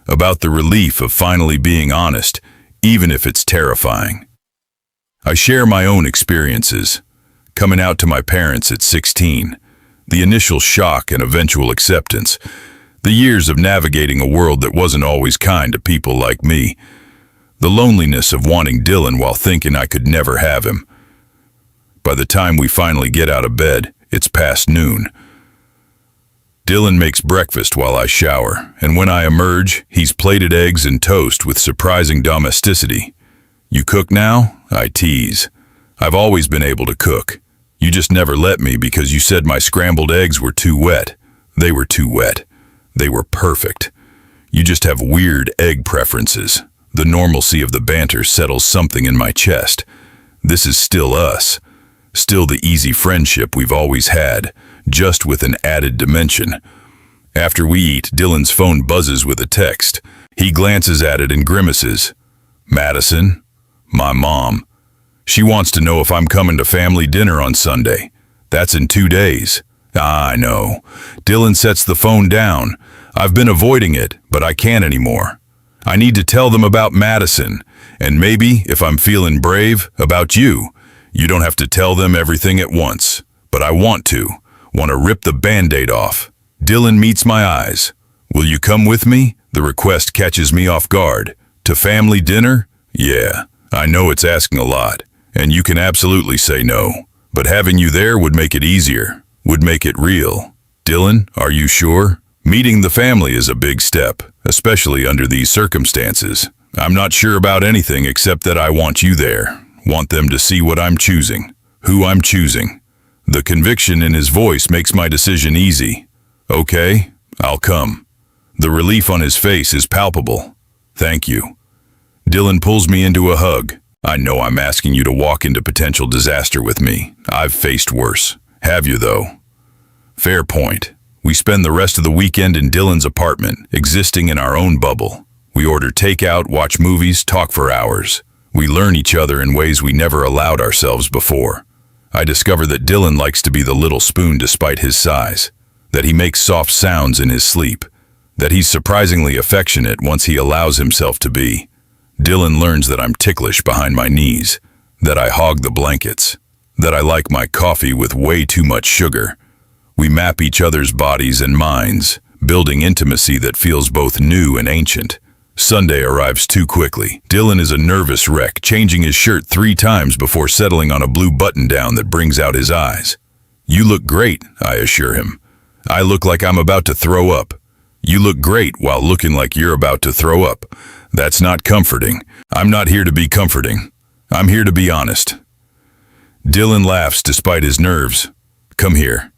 about the relief of finally being honest, even if it's terrifying. I share my own experiences, coming out to my parents at 16, the initial shock and eventual acceptance, the years of navigating a world that wasn't always kind to people like me, the loneliness of wanting Dylan while thinking I could never have him. By the time we finally get out of bed, it's past noon. Dylan makes breakfast while I shower, and when I emerge, he's plated eggs and toast with surprising domesticity. You cook now? I tease. I've always been able to cook. You just never let me because you said my scrambled eggs were too wet. They were too wet. They were perfect. You just have weird egg preferences. The normalcy of the banter settles something in my chest. This is still us. Still the easy friendship we've always had, just with an added dimension. After we eat, Dylan's phone buzzes with a text. He glances at it and grimaces. Madison? My mom. She wants to know if I'm coming to family dinner on Sunday. That's in 2 days. I know. Dylan sets the phone down. I've been avoiding it, but I can't anymore. I need to tell them about Madison, and maybe, if I'm feeling brave, about you. You don't have to tell them everything at once, but I want to rip the Band-Aid off. Dylan meets my eyes. Will you come with me? The request catches me off guard. To family dinner? Yeah, I know it's asking a lot, and you can absolutely say no, but having you there would make it easier, would make it real. Dylan, are you sure? Meeting the family is a big step, especially under these circumstances. I'm not sure about anything except that I want you there. Want them to see what I'm choosing, who I'm choosing. The conviction in his voice makes my decision easy. Okay, I'll come. The relief on his face is palpable. Thank you. Dylan pulls me into a hug. I know I'm asking you to walk into potential disaster with me. I've faced worse. Have you, though? Fair point. We spend the rest of the weekend in Dylan's apartment, existing in our own bubble. We order takeout, watch movies, talk for hours. We learn each other in ways we never allowed ourselves before. I discover that Dylan likes to be the little spoon despite his size, that he makes soft sounds in his sleep, that he's surprisingly affectionate once he allows himself to be. Dylan learns that I'm ticklish behind my knees, that I hog the blankets, that I like my coffee with way too much sugar. We map each other's bodies and minds, building intimacy that feels both new and ancient. Sunday arrives too quickly. Dylan is a nervous wreck, changing his shirt 3 times before settling on a blue button-down that brings out his eyes. You look great, I assure him. I look like I'm about to throw up. You look great while looking like you're about to throw up. That's not comforting. I'm not here to be comforting. I'm here to be honest. Dylan laughs despite his nerves. Come here.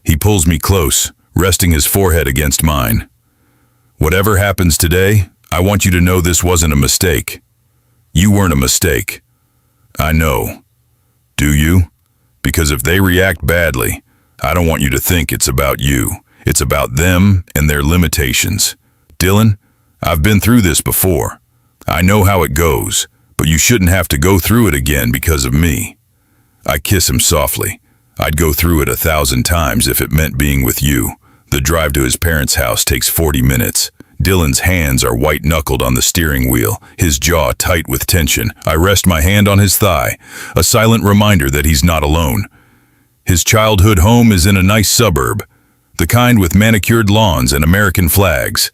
He pulls me close, resting his forehead against mine. Whatever happens today, I want you to know this wasn't a mistake. You weren't a mistake. I know. Do you? Because if they react badly, I don't want you to think it's about you. It's about them and their limitations. Dylan, I've been through this before. I know how it goes, but you shouldn't have to go through it again because of me. I kiss him softly. I'd go through it 1,000 times if it meant being with you. The drive to his parents' house takes 40 minutes. Dylan's hands are white-knuckled on the steering wheel, his jaw tight with tension. I rest my hand on his thigh, a silent reminder that he's not alone. His childhood home is in a nice suburb, the kind with manicured lawns and American flags.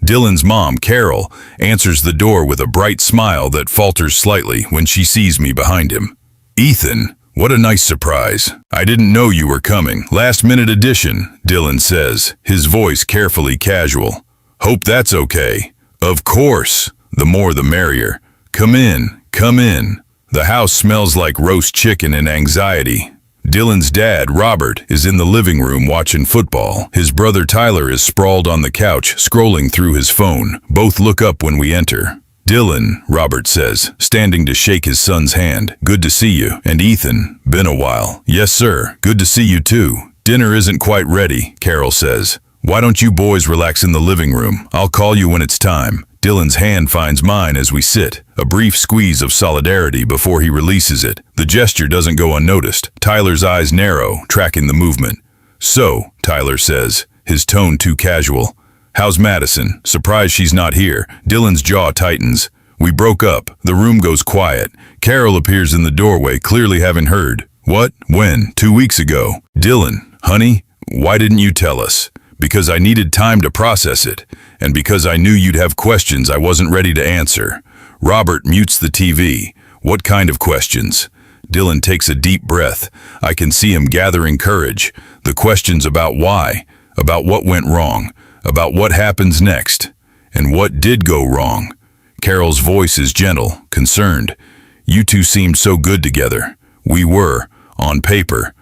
Dylan's mom, Carol, answers the door with a bright smile that falters slightly when she sees me behind him. Ethan, what a nice surprise. I didn't know you were coming. Last-minute addition, Dylan says, his voice carefully casual. Hope that's okay. Of course. The more the merrier. Come in, come in. The house smells like roast chicken and anxiety. Dylan's dad, Robert, is in the living room watching football. His brother Tyler is sprawled on the couch, scrolling through his phone. Both look up when we enter. Dylan, Robert says, standing to shake his son's hand. Good to see you. And Ethan, been a while. Yes, sir. Good to see you too. Dinner isn't quite ready, Carol says. Why don't you boys relax in the living room? I'll call you when it's time. Dylan's hand finds mine as we sit, a brief squeeze of solidarity before he releases it. The gesture doesn't go unnoticed. Tyler's eyes narrow, tracking the movement. So, Tyler says, his tone too casual. How's Madison? Surprised she's not here. Dylan's jaw tightens. We broke up. The room goes quiet. Carol appears in the doorway, clearly having heard. What? When? 2 weeks ago. Dylan, honey, why didn't you tell us? Because I needed time to process it, and because I knew you'd have questions I wasn't ready to answer. Robert mutes the TV. What kind of questions? Dylan takes a deep breath. I can see him gathering courage. The questions about why, about what went wrong, about what happens next, and what did go wrong. Carol's voice is gentle, concerned. You two seemed so good together. We were, on paper,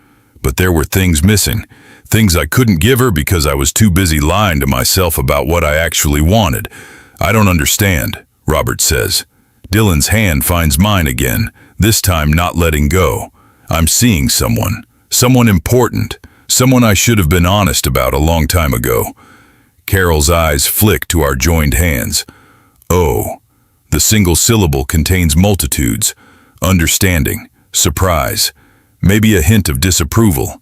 but there were things missing. Things I couldn't give her because I was too busy lying to myself about what I actually wanted. I don't understand, Robert says. Dylan's hand finds mine again, this time not letting go. I'm seeing someone important, someone I should have been honest about a long time ago. Carol's eyes flick to our joined hands. Oh, the single syllable contains multitudes. Understanding, surprise, maybe a hint of disapproval.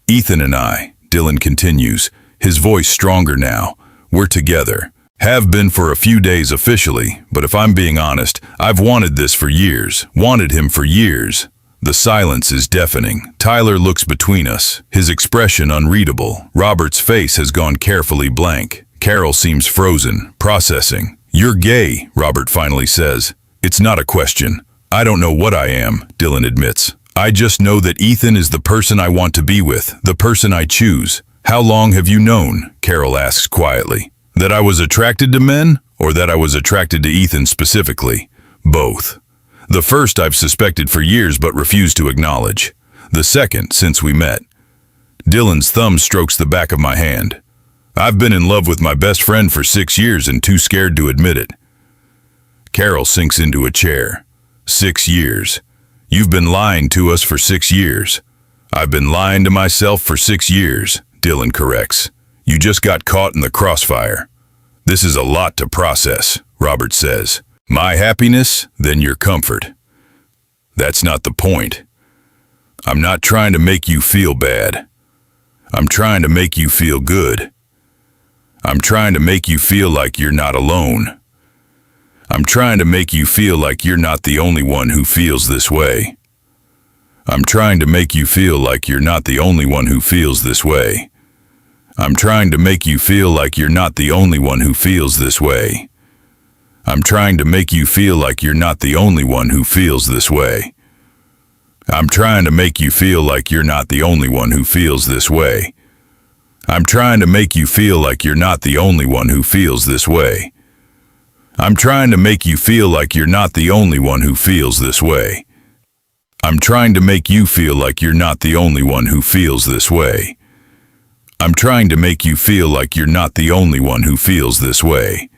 Ethan and I, Dylan continues, his voice stronger now. We're together. Have been for a few days officially, but if I'm being honest, I've wanted this for years. Wanted him for years. The silence is deafening. Tyler looks between us, his expression unreadable. Robert's face has gone carefully blank. Carol seems frozen, processing. You're gay, Robert finally says. It's not a question. I don't know what I am, Dylan admits. I just know that Ethan is the person I want to be with, the person I choose. How long have you known? Carol asks quietly. That I was attracted to men, or that I was attracted to Ethan specifically? Both. The first I've suspected for years but refused to acknowledge. The second since we met. Dylan's thumb strokes the back of my hand. I've been in love with my best friend for 6 years and too scared to admit it. Carol sinks into a chair. 6 years. You've been lying to us for 6 years. I've been lying to myself for 6 years, Dylan corrects. You just got caught in the crossfire. This is a lot to process, Robert says. My happiness, then your comfort. That's not the point. I'm not trying to make you feel bad. I'm trying to make you feel good. I'm trying to make you feel like you're not alone. I'm trying to make you feel like you're not the only one who feels this way. I'm trying to make you feel like you're not the only one who feels this way. I'm trying to make you feel like you're not the only one who feels this way. I'm trying to make you feel like you're not the only one who feels this way. I'm trying to make you feel like you're not the only one who feels this way. I'm trying to make you feel like you're not the only one who feels this way. I'm trying to make you feel like you're not the only one who feels this way. I'm trying to make you feel like you're not the only one who feels this way. I'm trying to make you feel like you're not the only one who feels this way.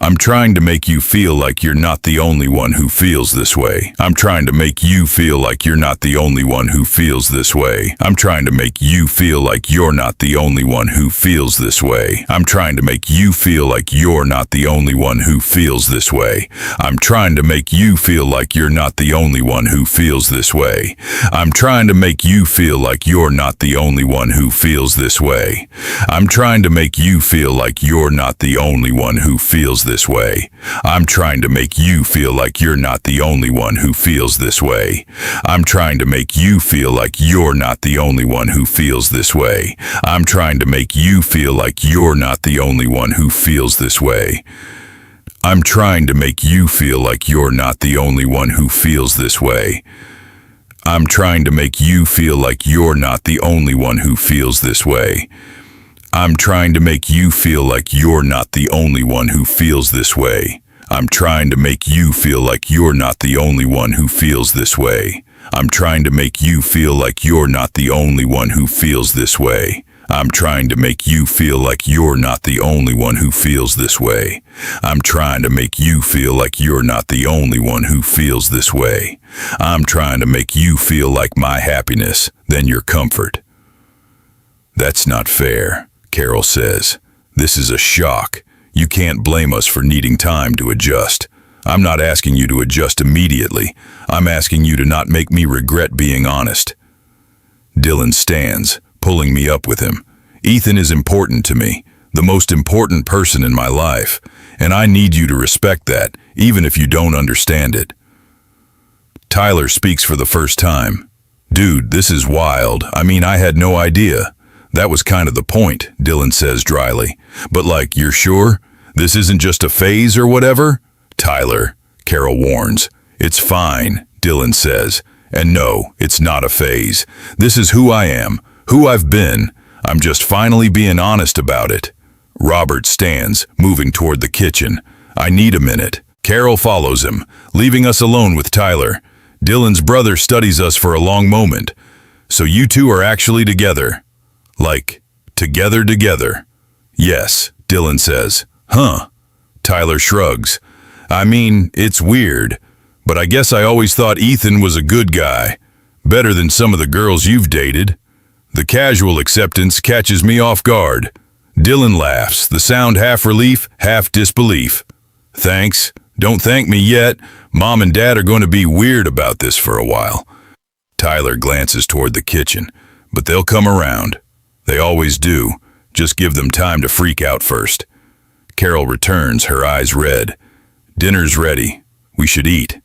I'm trying to make you feel like you're not the only one who feels this way. I'm trying to make you feel like you're not the only one who feels this way. I'm trying to make you feel like you're not the only one who feels this way. I'm trying to make you feel like you're not the only one who feels this way. I'm trying to make you feel like you're not the only one who feels this way. I'm trying to make you feel like you're not the only one who feels this way. I'm trying to make you feel like you're not the only one who feels this way. I'm trying to make you feel like you're not the only one who feels this way. I'm trying to make you feel like you're not the only one who feels this way. I'm trying to make you feel like you're not the only one who feels this way. I'm trying to make you feel like you're not the only one who feels this way. I'm trying to make you feel like you're not the only one who feels this way. I'm trying to make you feel like you're not the only one who feels this way. I'm trying to make you feel like you're not the only one who feels this way. I'm trying to make you feel like you're not the only one who feels this way. I'm trying to make you feel like you're not the only one who feels this way. I'm trying to make you feel like you're not the only one who feels this way. I'm trying to make you feel like my happiness, then your comfort. That's not fair, Carol says. This is a shock. You can't blame us for needing time to adjust. I'm not asking you to adjust immediately. I'm asking you to not make me regret being honest. Dylan stands, pulling me up with him. Ethan is important to me, the most important person in my life, and I need you to respect that, even if you don't understand it. Tyler speaks for the first time. Dude, this is wild. I mean, I had no idea. That was kind of the point, Dylan says dryly. But like, you're sure? This isn't just a phase or whatever? Tyler, Carol warns. It's fine, Dylan says. And no, it's not a phase. This is who I am, who I've been. I'm just finally being honest about it. Robert stands, moving toward the kitchen. I need a minute. Carol follows him, leaving us alone with Tyler. Dylan's brother studies us for a long moment. So you two are actually together. Like, together? Yes, Dylan says. Huh. Tyler shrugs. I mean, it's weird, but I guess I always thought Ethan was a good guy. Better than some of the girls you've dated. The casual acceptance catches me off guard. Dylan laughs, the sound half relief, half disbelief. Thanks. Don't thank me yet. Mom and Dad are going to be weird about this for a while. Tyler glances toward the kitchen, but they'll come around. They always do. Just give them time to freak out first. Carol returns, her eyes red. Dinner's ready. We should eat.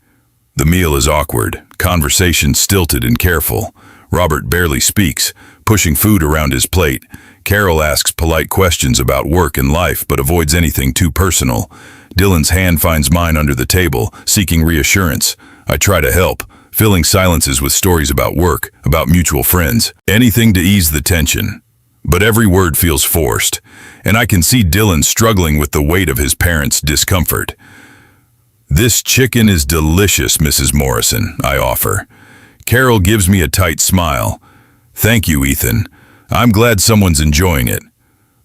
The meal is awkward, conversation stilted and careful. Robert barely speaks, pushing food around his plate. Carol asks polite questions about work and life, but avoids anything too personal. Dylan's hand finds mine under the table, seeking reassurance. I try to help, filling silences with stories about work, about mutual friends. Anything to ease the tension. But every word feels forced, and I can see Dylan struggling with the weight of his parents' discomfort. This chicken is delicious, Mrs. Morrison, I offer. Carol gives me a tight smile. Thank you, Ethan. I'm glad someone's enjoying it.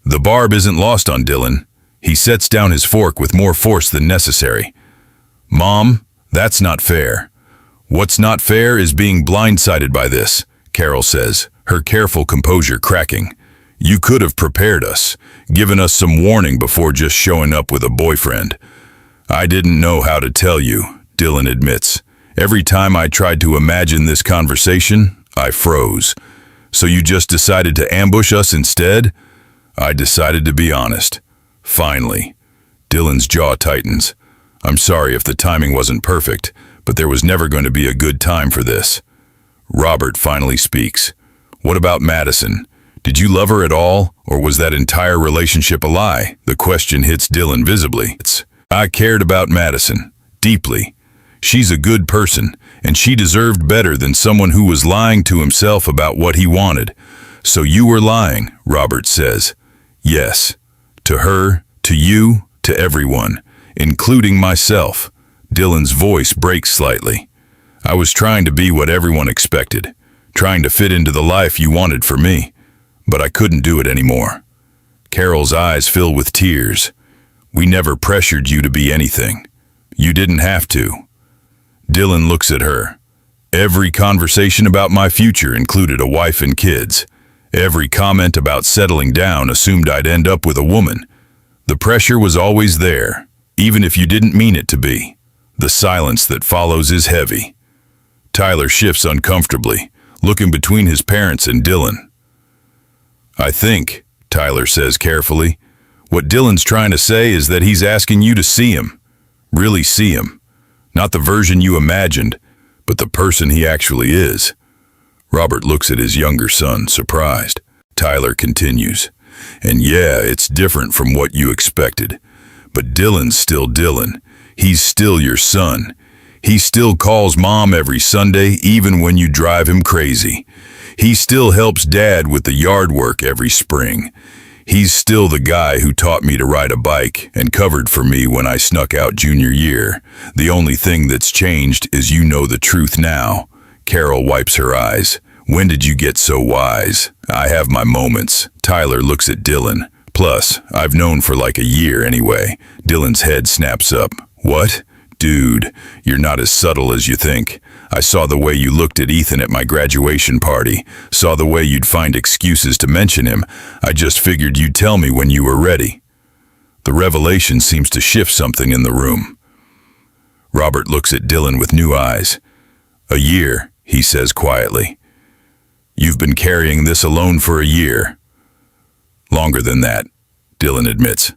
The barb isn't lost on Dylan. He sets down his fork with more force than necessary. Mom, that's not fair. What's not fair is being blindsided by this, Carol says, her careful composure cracking. You could have prepared us, given us some warning before just showing up with a boyfriend. I didn't know how to tell you, Dylan admits. Every time I tried to imagine this conversation, I froze. So you just decided to ambush us instead? I decided to be honest. Finally. Dylan's jaw tightens. I'm sorry if the timing wasn't perfect, but there was never going to be a good time for this. Robert finally speaks. What about Madison? Did you love her at all, or was that entire relationship a lie? The question hits Dylan visibly. I cared about Madison, deeply. She's a good person, and she deserved better than someone who was lying to himself about what he wanted. So you were lying, Robert says. Yes. To her, to you, to everyone, including myself. Dylan's voice breaks slightly. I was trying to be what everyone expected, trying to fit into the life you wanted for me. but I couldn't do it anymore. Carol's eyes fill with tears. We never pressured you to be anything. You didn't have to. Dylan looks at her. Every conversation about my future included a wife and kids. Every comment about settling down assumed I'd end up with a woman. The pressure was always there, even if you didn't mean it to be. The silence that follows is heavy. Tyler shifts uncomfortably, looking between his parents and Dylan. I think, Tyler says carefully, what Dylan's trying to say is that he's asking you to see him. Really see him. Not the version you imagined, but the person he actually is. Robert looks at his younger son, surprised. Tyler continues, and yeah, it's different from what you expected. But Dylan's still Dylan. He's still your son. He still calls Mom every Sunday, even when you drive him crazy. He still helps Dad with the yard work every spring. He's still the guy who taught me to ride a bike and covered for me when I snuck out junior year. The only thing that's changed is you know the truth now. Carol wipes her eyes. When did you get so wise? I have my moments. Tyler looks at Dylan. Plus, I've known for like a year anyway. Dylan's head snaps up. What? Dude, you're not as subtle as you think. I saw the way you looked at Ethan at my graduation party. Saw the way you'd find excuses to mention him. I just figured you'd tell me when you were ready. The revelation seems to shift something in the room. Robert looks at Dylan with new eyes. A year, he says quietly. You've been carrying this alone for a year. Longer than that, Dylan admits.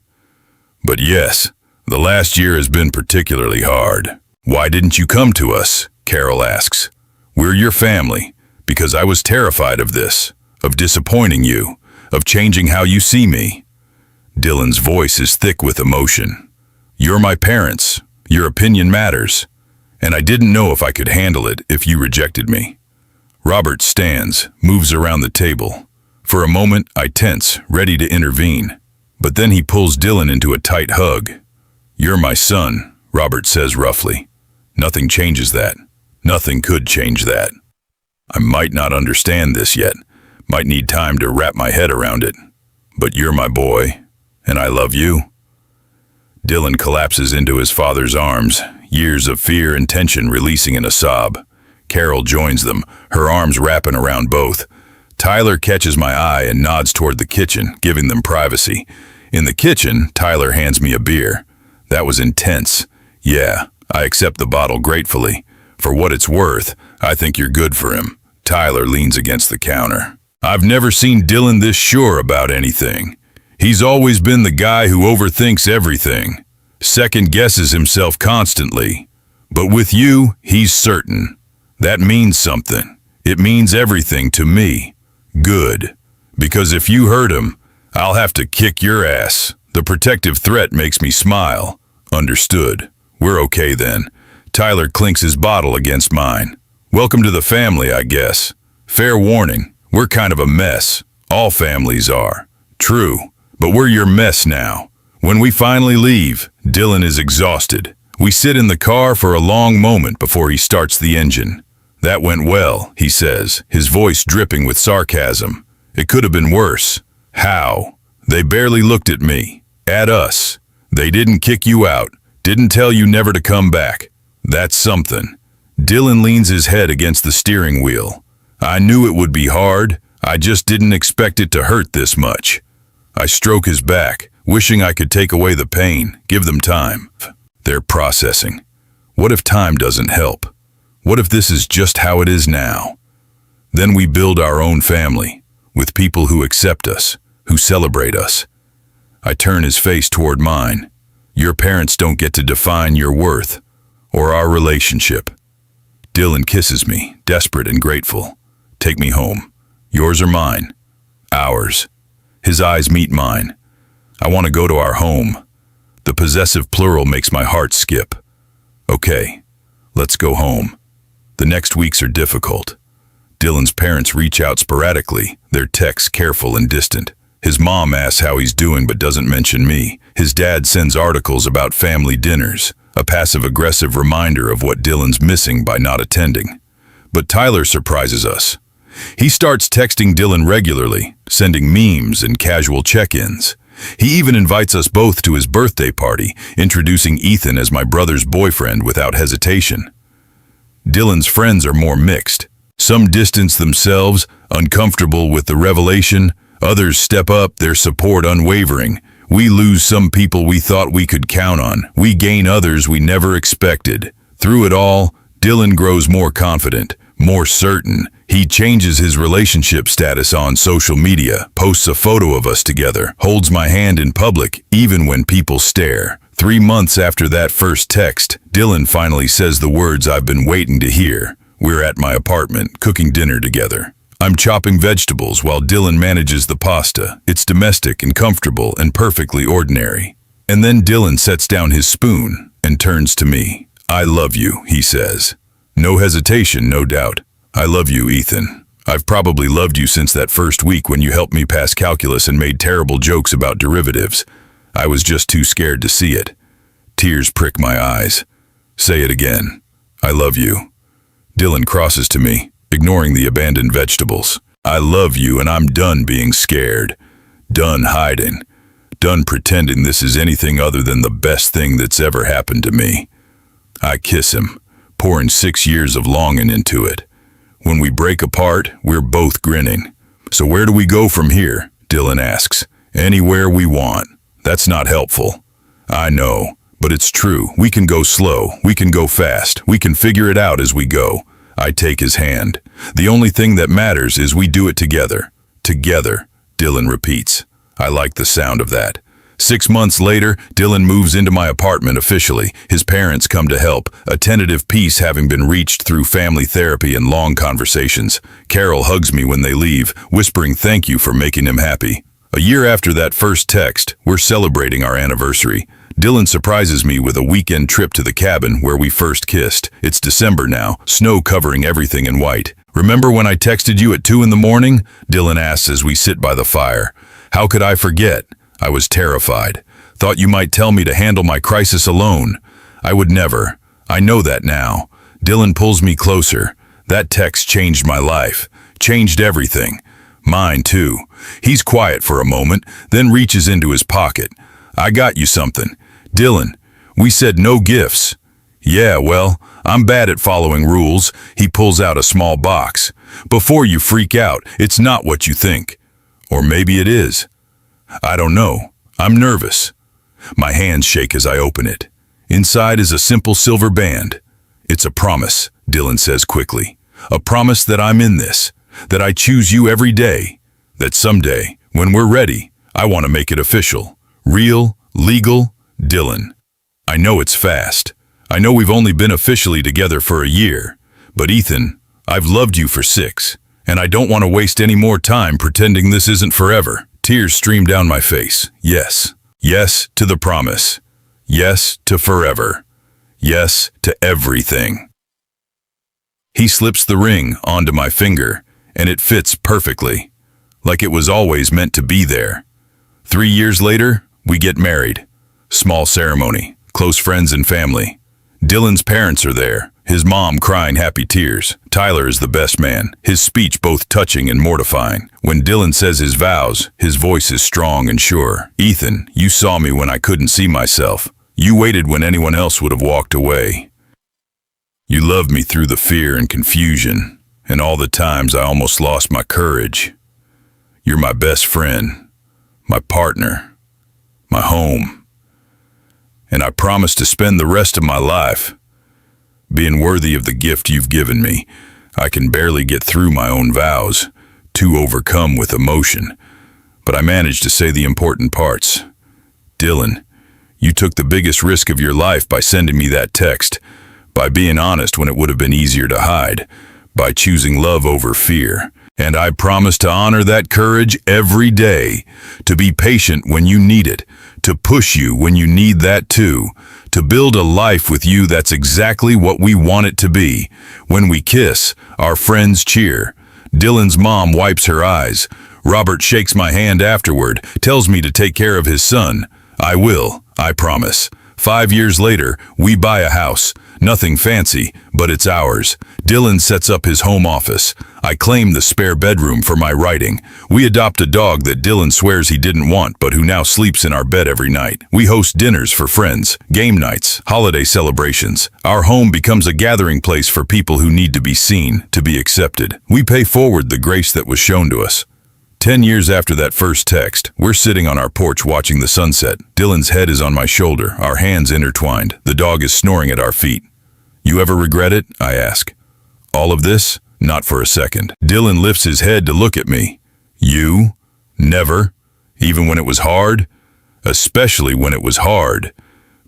But yes, the last year has been particularly hard. Why didn't you come to us? Carol asks. We're your family, because I was terrified of this, of disappointing you, of changing how you see me. Dylan's voice is thick with emotion. You're my parents. Your opinion matters. And I didn't know if I could handle it if you rejected me. Robert stands, moves around the table. For a moment, I tense, ready to intervene. But then he pulls Dylan into a tight hug. You're my son, Robert says roughly. Nothing changes that. Nothing could change that. I might not understand this yet. Might need time to wrap my head around it. But you're my boy, and I love you. Dylan collapses into his father's arms, years of fear and tension releasing in a sob. Carol joins them, her arms wrapping around both. Tyler catches my eye and nods toward the kitchen, giving them privacy. In the kitchen, Tyler hands me a beer. That was intense. Yeah, I accept the bottle gratefully. For what it's worth, I think you're good for him. Tyler leans against the counter. I've never seen Dylan this sure about anything. He's always been the guy who overthinks everything, second guesses himself constantly. But with you, he's certain. That means something. It means everything to me. Good. Because if you hurt him, I'll have to kick your ass. The protective threat makes me smile. Understood. We're okay then. Tyler clinks his bottle against mine. Welcome to the family, I guess. Fair warning, we're kind of a mess. All families are. True. But we're your mess now. When we finally leave, Dylan is exhausted. We sit in the car for a long moment before he starts the engine. That went well, he says, his voice dripping with sarcasm. It could have been worse. How? They barely looked at me. At us. They didn't kick you out. Didn't tell you never to come back. That's something. Dylan leans his head against the steering wheel. I knew it would be hard. I just didn't expect it to hurt this much. I stroke his back, wishing I could take away the pain, give them time. They're processing. What if time doesn't help? What if this is just how it is now? Then we build our own family, with people who accept us, who celebrate us. I turn his face toward mine. Your parents don't get to define your worth, or our relationship. Dylan kisses me, desperate and grateful. Take me home. Yours or mine? Ours. His eyes meet mine. I want to go to our home. The possessive plural makes my heart skip. Okay, let's go home. The next weeks are difficult. Dylan's parents reach out sporadically, their texts careful and distant. His mom asks how he's doing but doesn't mention me. His dad sends articles about family dinners, a passive-aggressive reminder of what Dylan's missing by not attending. But Tyler surprises us. He starts texting Dylan regularly, sending memes and casual check-ins. He even invites us both to his birthday party, introducing Ethan as my brother's boyfriend without hesitation. Dylan's friends are more mixed. Some distance themselves, uncomfortable with the revelation. Others step up, their support unwavering. We lose some people we thought we could count on. We gain others we never expected. Through it all, Dylan grows more confident, more certain. He changes his relationship status on social media, posts a photo of us together, holds my hand in public, even when people stare. 3 months after that first text, Dylan finally says the words I've been waiting to hear. We're at my apartment, cooking dinner together. I'm chopping vegetables while Dylan manages the pasta. It's domestic and comfortable and perfectly ordinary. And then Dylan sets down his spoon and turns to me. I love you, he says. No hesitation, no doubt. I love you, Ethan. I've probably loved you since that first week when you helped me pass calculus and made terrible jokes about derivatives. I was just too scared to see it. Tears prick my eyes. Say it again. I love you. Dylan crosses to me, ignoring the abandoned vegetables. I love you and I'm done being scared. Done hiding. Done pretending this is anything other than the best thing that's ever happened to me. I kiss him, pouring 6 years of longing into it. When we break apart, we're both grinning. So where do we go from here? Dylan asks. Anywhere we want. That's not helpful. I know, but it's true. We can go slow. We can go fast. We can figure it out as we go. I take his hand. The only thing that matters is we do it together. Together, Dylan repeats. I like the sound of that. 6 months later, Dylan moves into my apartment officially. His parents come to help, a tentative peace having been reached through family therapy and long conversations. Carol hugs me when they leave, whispering thank you for making him happy. A year after that first text, we're celebrating our anniversary. Dylan surprises me with a weekend trip to the cabin where we first kissed. It's December now, snow covering everything in white. Remember when I texted you at 2 in the morning? Dylan asks as we sit by the fire. How could I forget? I was terrified. Thought you might tell me to handle my crisis alone. I would never. I know that now. Dylan pulls me closer. That text changed my life. Changed everything. Mine too. He's quiet for a moment, then reaches into his pocket. I got you something. Dylan, we said no gifts. Yeah, well, I'm bad at following rules. He pulls out a small box. Before you freak out, it's not what you think. Or maybe it is. I don't know. I'm nervous. My hands shake as I open it. Inside is a simple silver band. It's a promise, Dylan says quickly. A promise that I'm in this, that I choose you every day, that someday, when we're ready, I want to make it official. Real, legal, Dylan. I know it's fast. I know we've only been officially together for a year. But Ethan, I've loved you for 6, and I don't want to waste any more time pretending this isn't forever. Tears stream down my face. Yes. Yes to the promise. Yes to forever. Yes to everything. He slips the ring onto my finger, and it fits perfectly, like it was always meant to be there. 3 years later, we get married. Small ceremony, close friends and family. Dylan's parents are there, his mom crying happy tears. Tyler is the best man, his speech both touching and mortifying. When Dylan says his vows, his voice is strong and sure. Ethan, you saw me when I couldn't see myself. You waited when anyone else would have walked away. You loved me through the fear and confusion, and all the times I almost lost my courage. You're my best friend, my partner, my home. And I promise to spend the rest of my life being worthy of the gift you've given me. I can barely get through my own vows, too overcome with emotion. But I managed to say the important parts. Dylan, you took the biggest risk of your life by sending me that text, by being honest when it would have been easier to hide, by choosing love over fear. And I promise to honor that courage every day, to be patient when you need it, to push you when you need that too, to build a life with you that's exactly what we want it to be. When we kiss, our friends cheer. Dylan's mom wipes her eyes. Robert shakes my hand afterward, tells me to take care of his son. I will, I promise. 5 years later, we buy a house. Nothing fancy, but it's ours. Dylan sets up his home office. I claim the spare bedroom for my writing. We adopt a dog that Dylan swears he didn't want, but who now sleeps in our bed every night. We host dinners for friends, game nights, holiday celebrations. Our home becomes a gathering place for people who need to be seen, to be accepted. We pay forward the grace that was shown to us. 10 years after that first text, we're sitting on our porch watching the sunset. Dylan's head is on my shoulder, our hands intertwined. The dog is snoring at our feet. You ever regret it? I ask. All of this? Not for a second. Dylan lifts his head to look at me. You? Never? Even when it was hard? Especially when it was hard.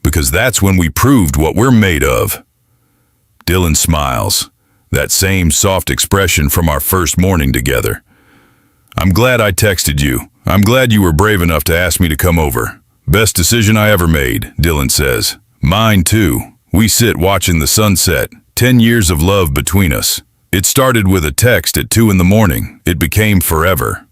Because that's when we proved what we're made of. Dylan smiles. That same soft expression from our first morning together. I'm glad I texted you. I'm glad you were brave enough to ask me to come over. Best decision I ever made, Dylan says. Mine too. We sit watching the sunset. 10 years of love between us. It started with a text at 2 in the morning. It became forever.